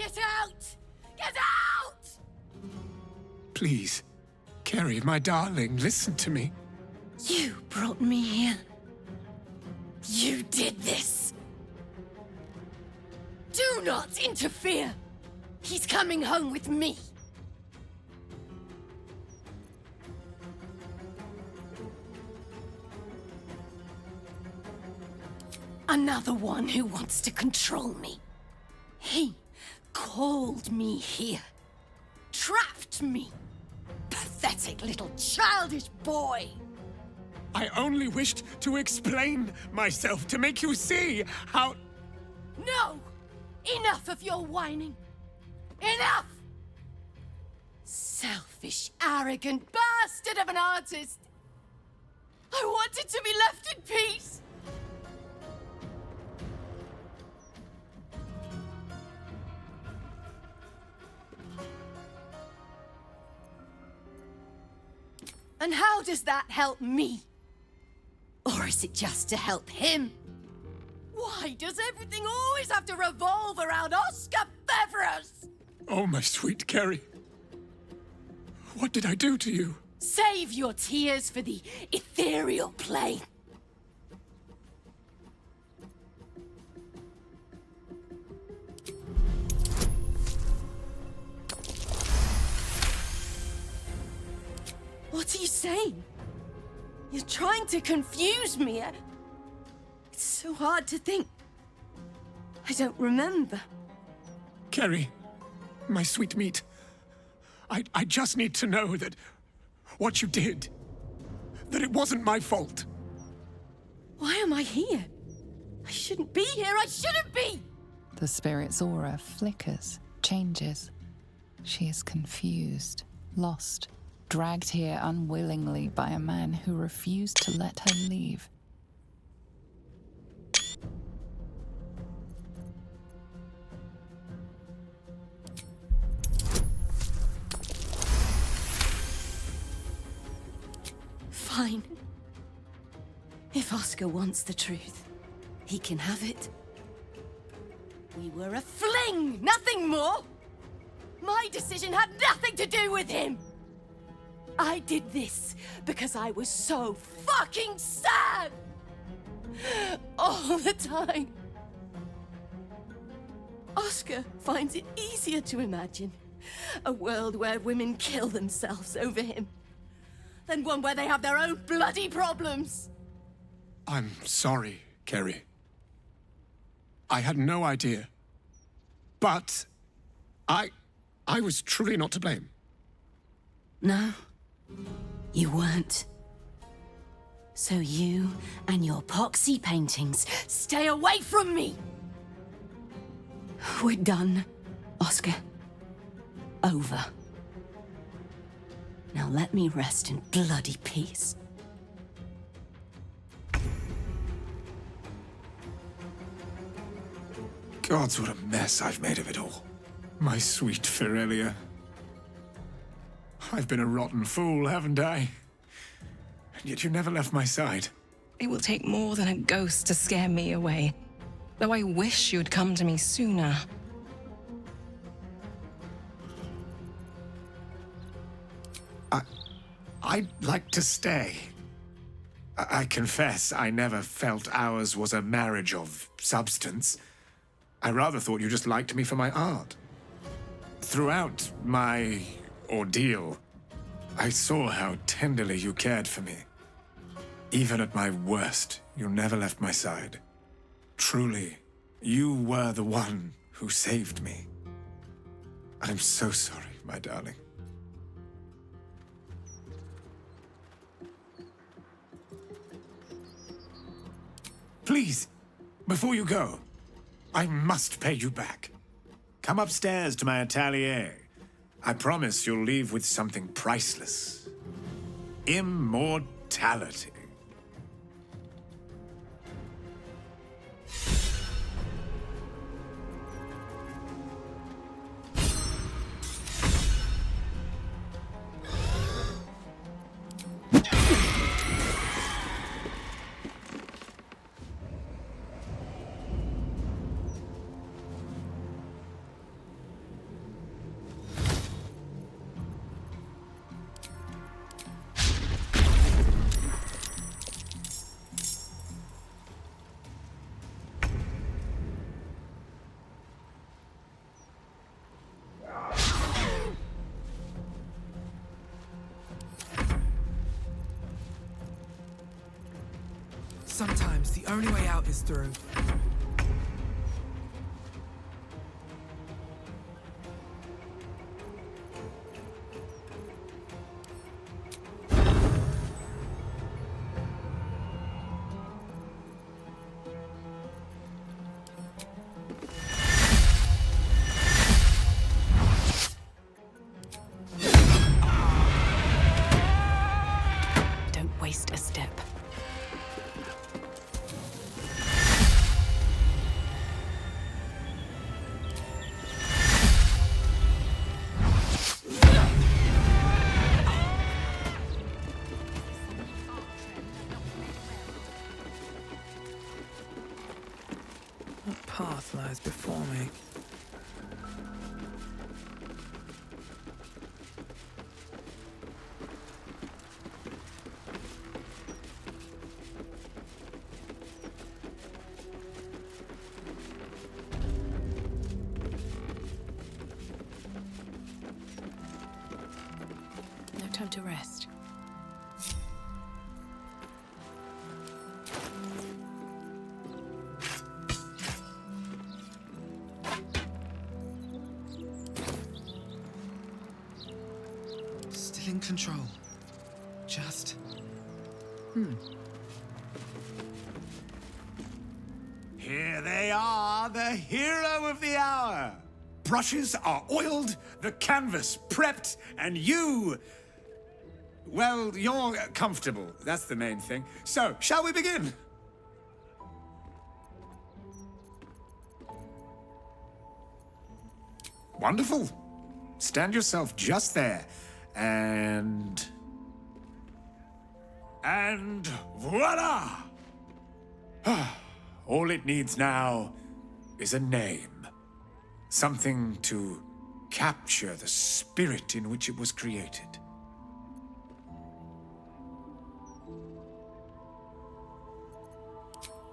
Get out! Get out! Please, Kerry, my darling, listen to me. You brought me here. You did this. Do not interfere. He's coming home with me. Another one who wants to control me. He called me here. Trapped me. Pathetic little childish boy. I only wished to explain myself, to make you see how... No! Enough of your whining. Enough! Selfish, arrogant bastard of an artist. I wanted to be left in peace. And how does that help me? Or is it just to help him? Why does everything always have to revolve around Oskar Bevros? Oh, my sweet Kerry. What did I do to you? Save your tears for the ethereal plane. What are you saying? You're trying to confuse me. It's so hard to think. I don't remember. Kerry, my sweet meat. I just need to know that what you did, that it wasn't my fault. Why am I here? I shouldn't be here. I shouldn't be! The spirit's aura flickers, changes. She is confused, lost, dragged here unwillingly by a man who refused to let her leave. Fine. If Oskar wants the truth, he can have it. We were a fling, nothing more! My decision had nothing to do with him! I did this because I was so fucking sad! All the time. Oskar finds it easier to imagine a world where women kill themselves over him than one where they have their own bloody problems. I'm sorry, Kerry. I had no idea. But I was truly not to blame. No, you weren't. So you and your poxy paintings stay away from me! We're done, Oskar. Over. Now let me rest in bloody peace. Gods, what a mess I've made of it all. My sweet Ferelia. I've been a rotten fool, haven't I? And yet you never left my side. It will take more than a ghost to scare me away. Though I wish you'd come to me sooner. I'd like to stay. I confess I never felt ours was a marriage of substance. I rather thought you just liked me for my art. Throughout my ordeal, I saw how tenderly you cared for me. Even at my worst, you never left my side. Truly, you were the one who saved me. I'm so sorry, my darling. Please, before you go, I must pay you back. Come upstairs to my atelier. I promise you'll leave with something priceless. Immortality. Sometimes the only way out is through. Don't waste a step. What path lies before me? No time to rest. Still in control. Just... Here they are, the hero of the hour. Brushes are oiled, the canvas prepped, and you... Well, you're comfortable. That's the main thing. So, shall we begin? Wonderful. Stand yourself just there. And voila! All it needs now is a name. Something to capture the spirit in which it was created.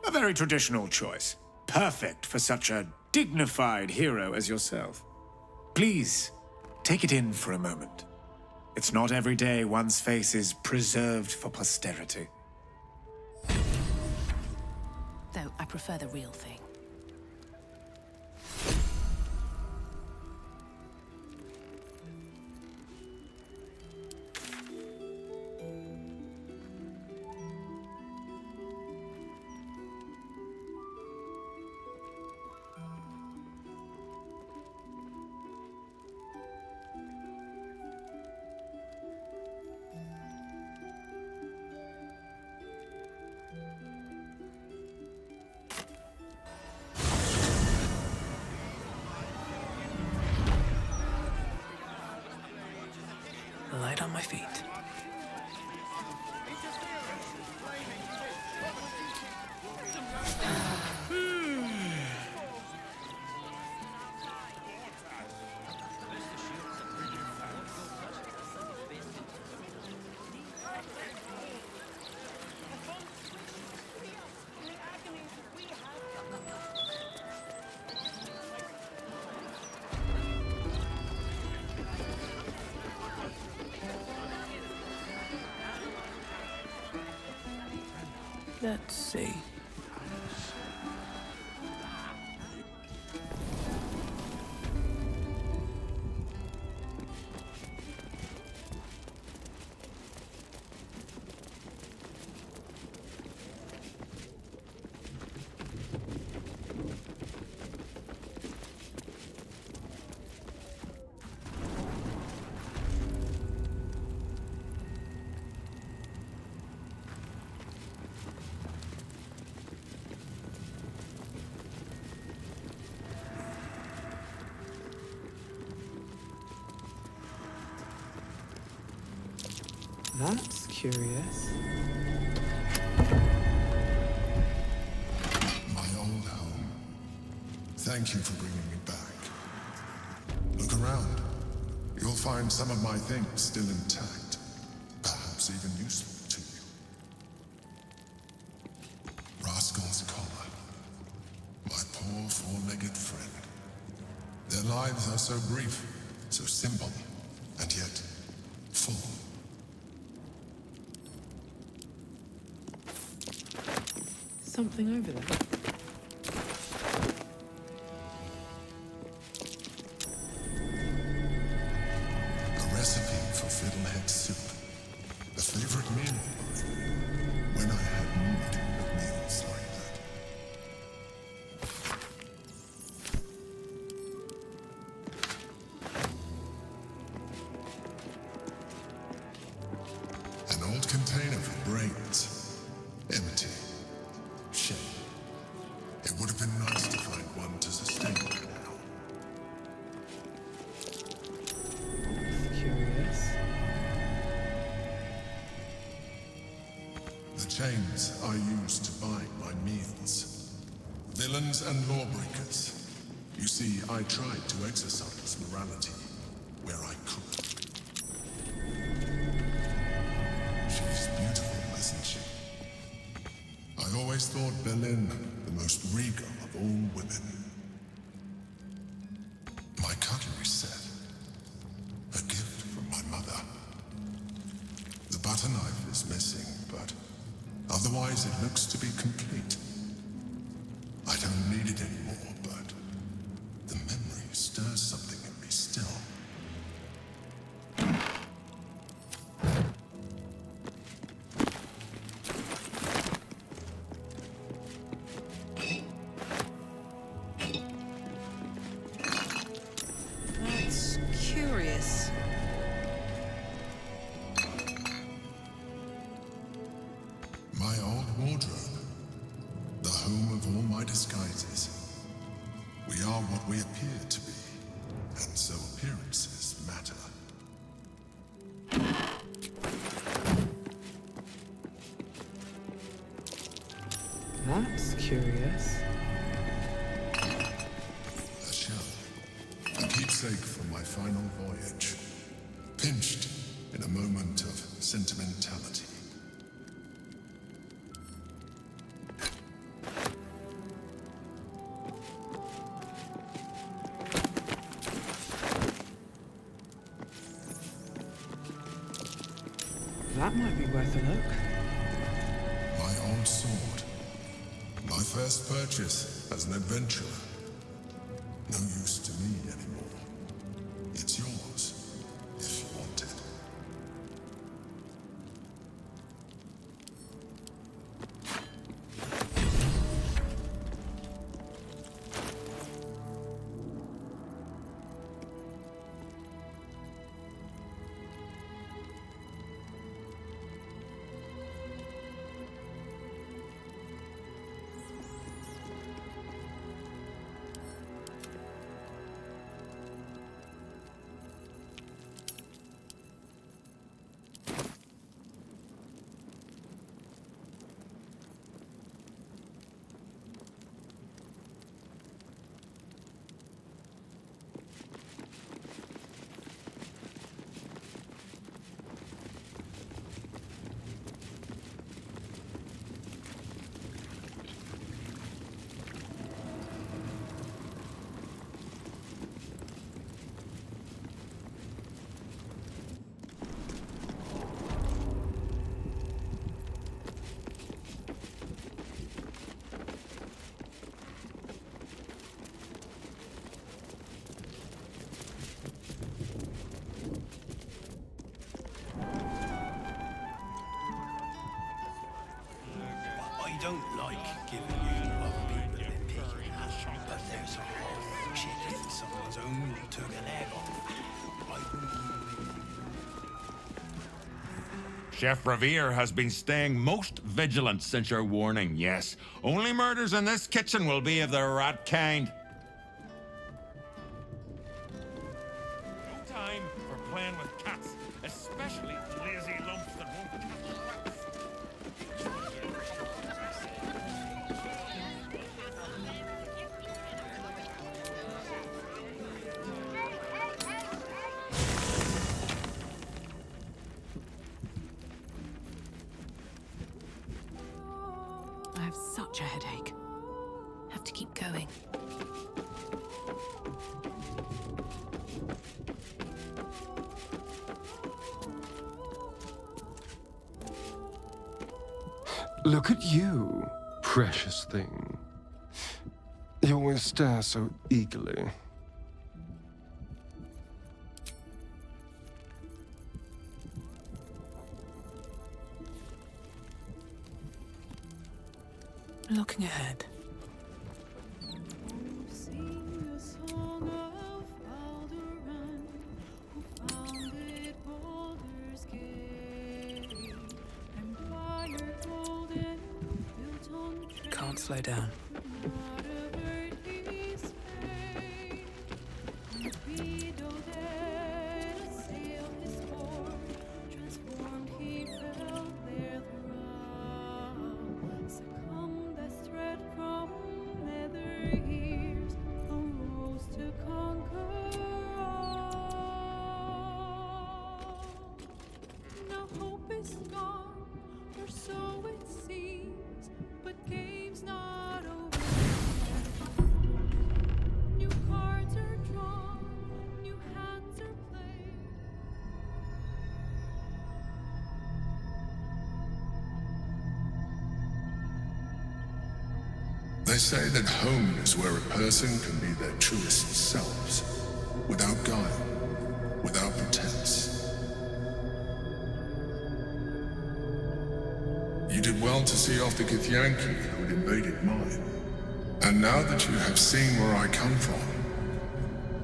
A very traditional choice. Perfect for such a dignified hero as yourself. Please, take it in for a moment. It's not every day one's face is preserved for posterity. Though I prefer the real thing. Light on my feet. Let's see. That's curious. My old home. Thank you for bringing me back. Look around. You'll find some of my things still intact. Perhaps even useful to you. Rascal's collar. My poor four-legged friend. Their lives are so brief, so simple, and yet full. something over there? A recipe for fiddlehead soup. A favorite meal of mine. When I had need of meals like that. An old container for brains. Empty. Shame. It would have been nice to find one to sustain it now. Curious. The chains I use to buy my meals. Villains and lawbreakers. You see, I tried to exercise morality where I could. She's beautiful, isn't she? I always thought Berlin the most regal of all women. My cutlery set. A gift from my mother. The butter knife is missing, but otherwise it looks to be complete. I don't need it anymore, but the memory stirs something in me still. That's curious. My old wardrobe. The home of all my disguises. We are what we appear to be, and so appearances matter. That's curious. A shell. A keepsake from my final voyage. Pinched in a moment of sentimentality. That might be worth a look. My old sword. My first purchase as an adventurer. No use to me anymore. It's yours, if you want it. I don't like giving you to other people and then picking up, but there's a whole chicken someone's only took an egg off. Chef Revere has been staying most vigilant since your warning, yes. Only murders in this kitchen will be of the rat kind. No time for playing with cats, especially lazy lumps that won't catch rats. I have such a headache. Have to keep going. Look at you, precious thing. You always stare so eagerly. Looking ahead. Can't slow down. They say that home is where a person can be their truest selves, without guile, without pretense. You did well to see off the Githyanki who had invaded mine. And now that you have seen where I come from,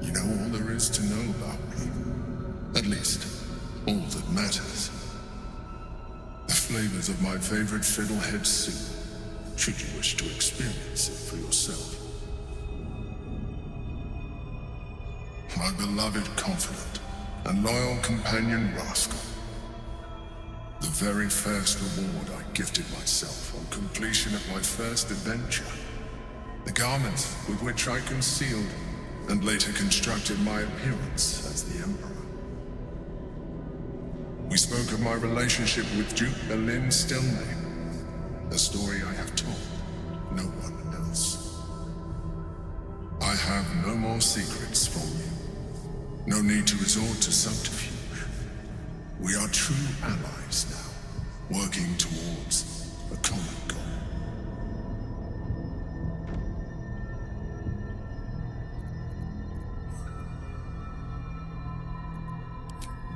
you know all there is to know about me. At least, all that matters. The flavors of my favorite fiddlehead soup, should you wish to experience it for yourself. My beloved confidant and loyal companion Rascal. The very first reward I gifted myself on completion of my first adventure. The garments with which I concealed and later constructed my appearance as the Emperor. We spoke of my relationship with Duke Berlin Stillname, a story I have told no one else. I have no more secrets from you. No need to resort to subterfuge. We are true allies now, working towards a common goal.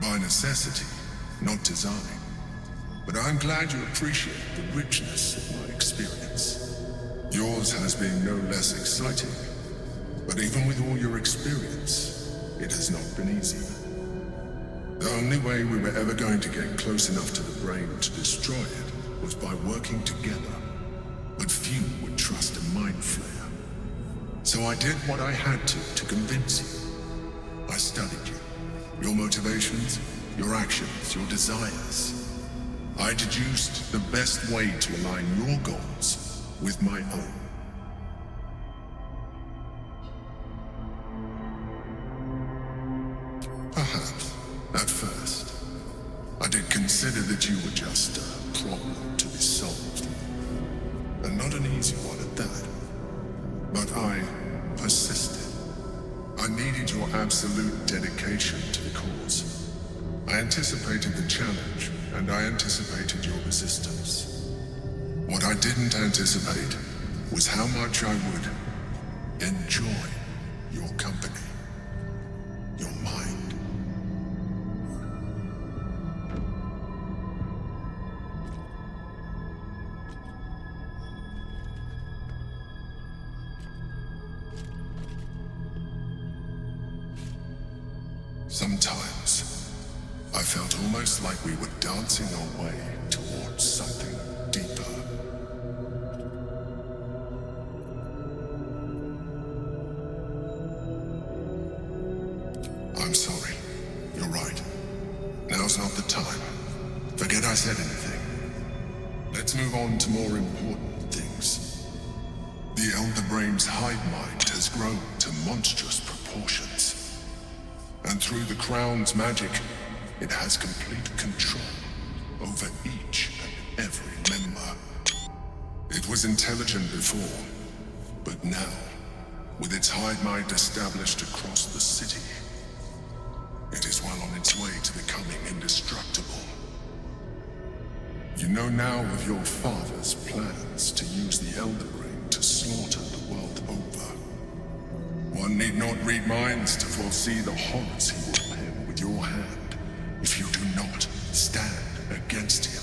By necessity, not design. But I'm glad you appreciate the richness of my experience. Yours has been no less exciting. But even with all your experience, it has not been easy. The only way we were ever going to get close enough to the brain to destroy it was by working together. But few would trust a mind flayer. So I did what I had to convince you. I studied you. Your motivations, your actions, your desires. I deduced the best way to align your goals with my own. Perhaps, at first, I did consider that you were just a problem to be solved. And not an easy one at that. But I persisted. I needed your absolute dedication to the cause. I anticipated the challenge, and I anticipated your resistance. What I didn't anticipate was how much I would enjoy your company, your mind. Sometimes, I felt almost like we were dancing our way towards something deeper. I'm sorry. You're right. Now's not the time. Forget I said anything. Let's move on to more important things. The Elder Brain's hive mind has grown to monstrous proportions. And through the Crown's magic, it has complete control over each and every member. It was intelligent before, but now, with its hive mind established across the city, it is well on its way to becoming indestructible. You know now of your father's plans to use the Elder Brain to slaughter the world over. One need not read minds to foresee the horrors he will pen with your hand if you do not stand against him.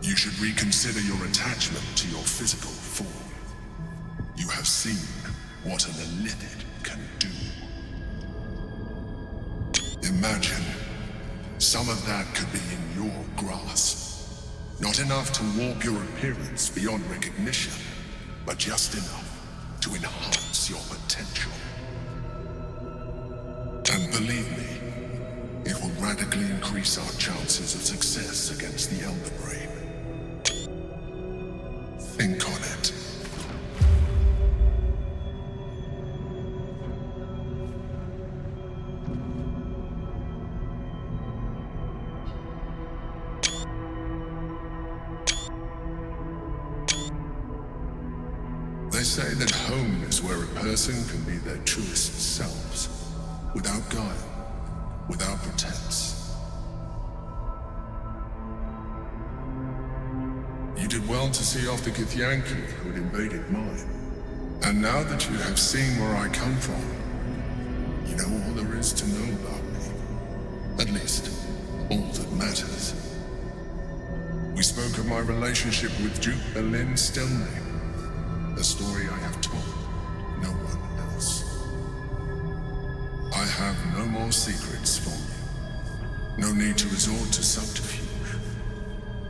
You should reconsider your attachment to your physical form. You have seen what an illithid can do. Imagine some of that could be in your grasp. Not enough to warp your appearance beyond recognition, but just enough to enhance your potential. And believe me, it will radically increase our chances of success against the Elder Brain. Think on it. They say that home is where a person can be their truest selves, without guile, without pretense. You did well to see off the Githyanki who had invaded mine. And now that you have seen where I come from, you know all there is to know about me. At least, all that matters. We spoke of my relationship with Duke Berlin Stilney. A story I have told no one else. I have no more secrets from you. No need to resort to subterfuge.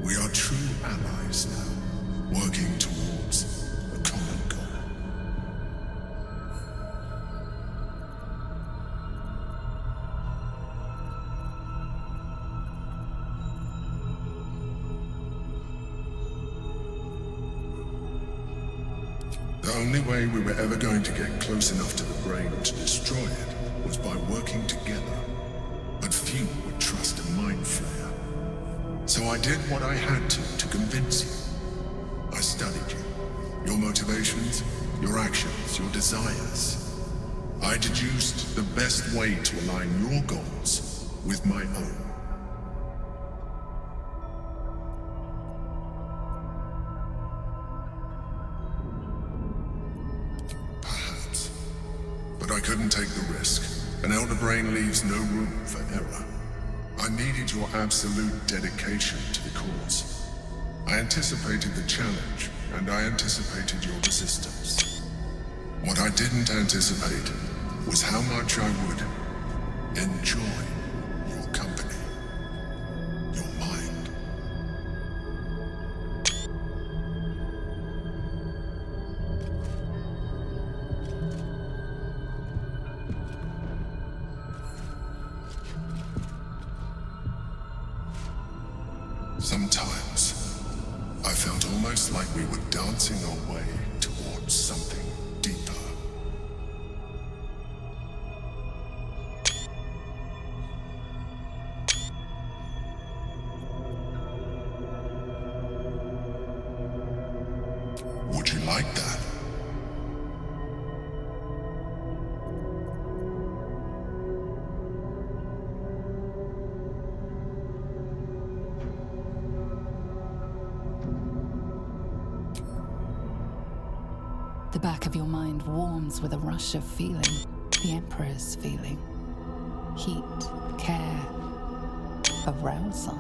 We are true allies now, working towards a common goal. The only way we were ever going to get close enough to the brain to destroy it was by working together. But few would trust a mind flayer. So I did what I had to convince you. I studied you. Your motivations, your actions, your desires. I deduced the best way to align your goals with my own. But I couldn't take the risk. An Elder Brain leaves no room for error. I needed your absolute dedication to the cause. I anticipated the challenge, and I anticipated your resistance. What I didn't anticipate was how much I would enjoy your company, your mind. Sometimes, I felt almost like we were dancing our way towards something deeper. Would you like that? The back of your mind warms with a rush of feeling, the Emperor's feeling. Heat, care, arousal.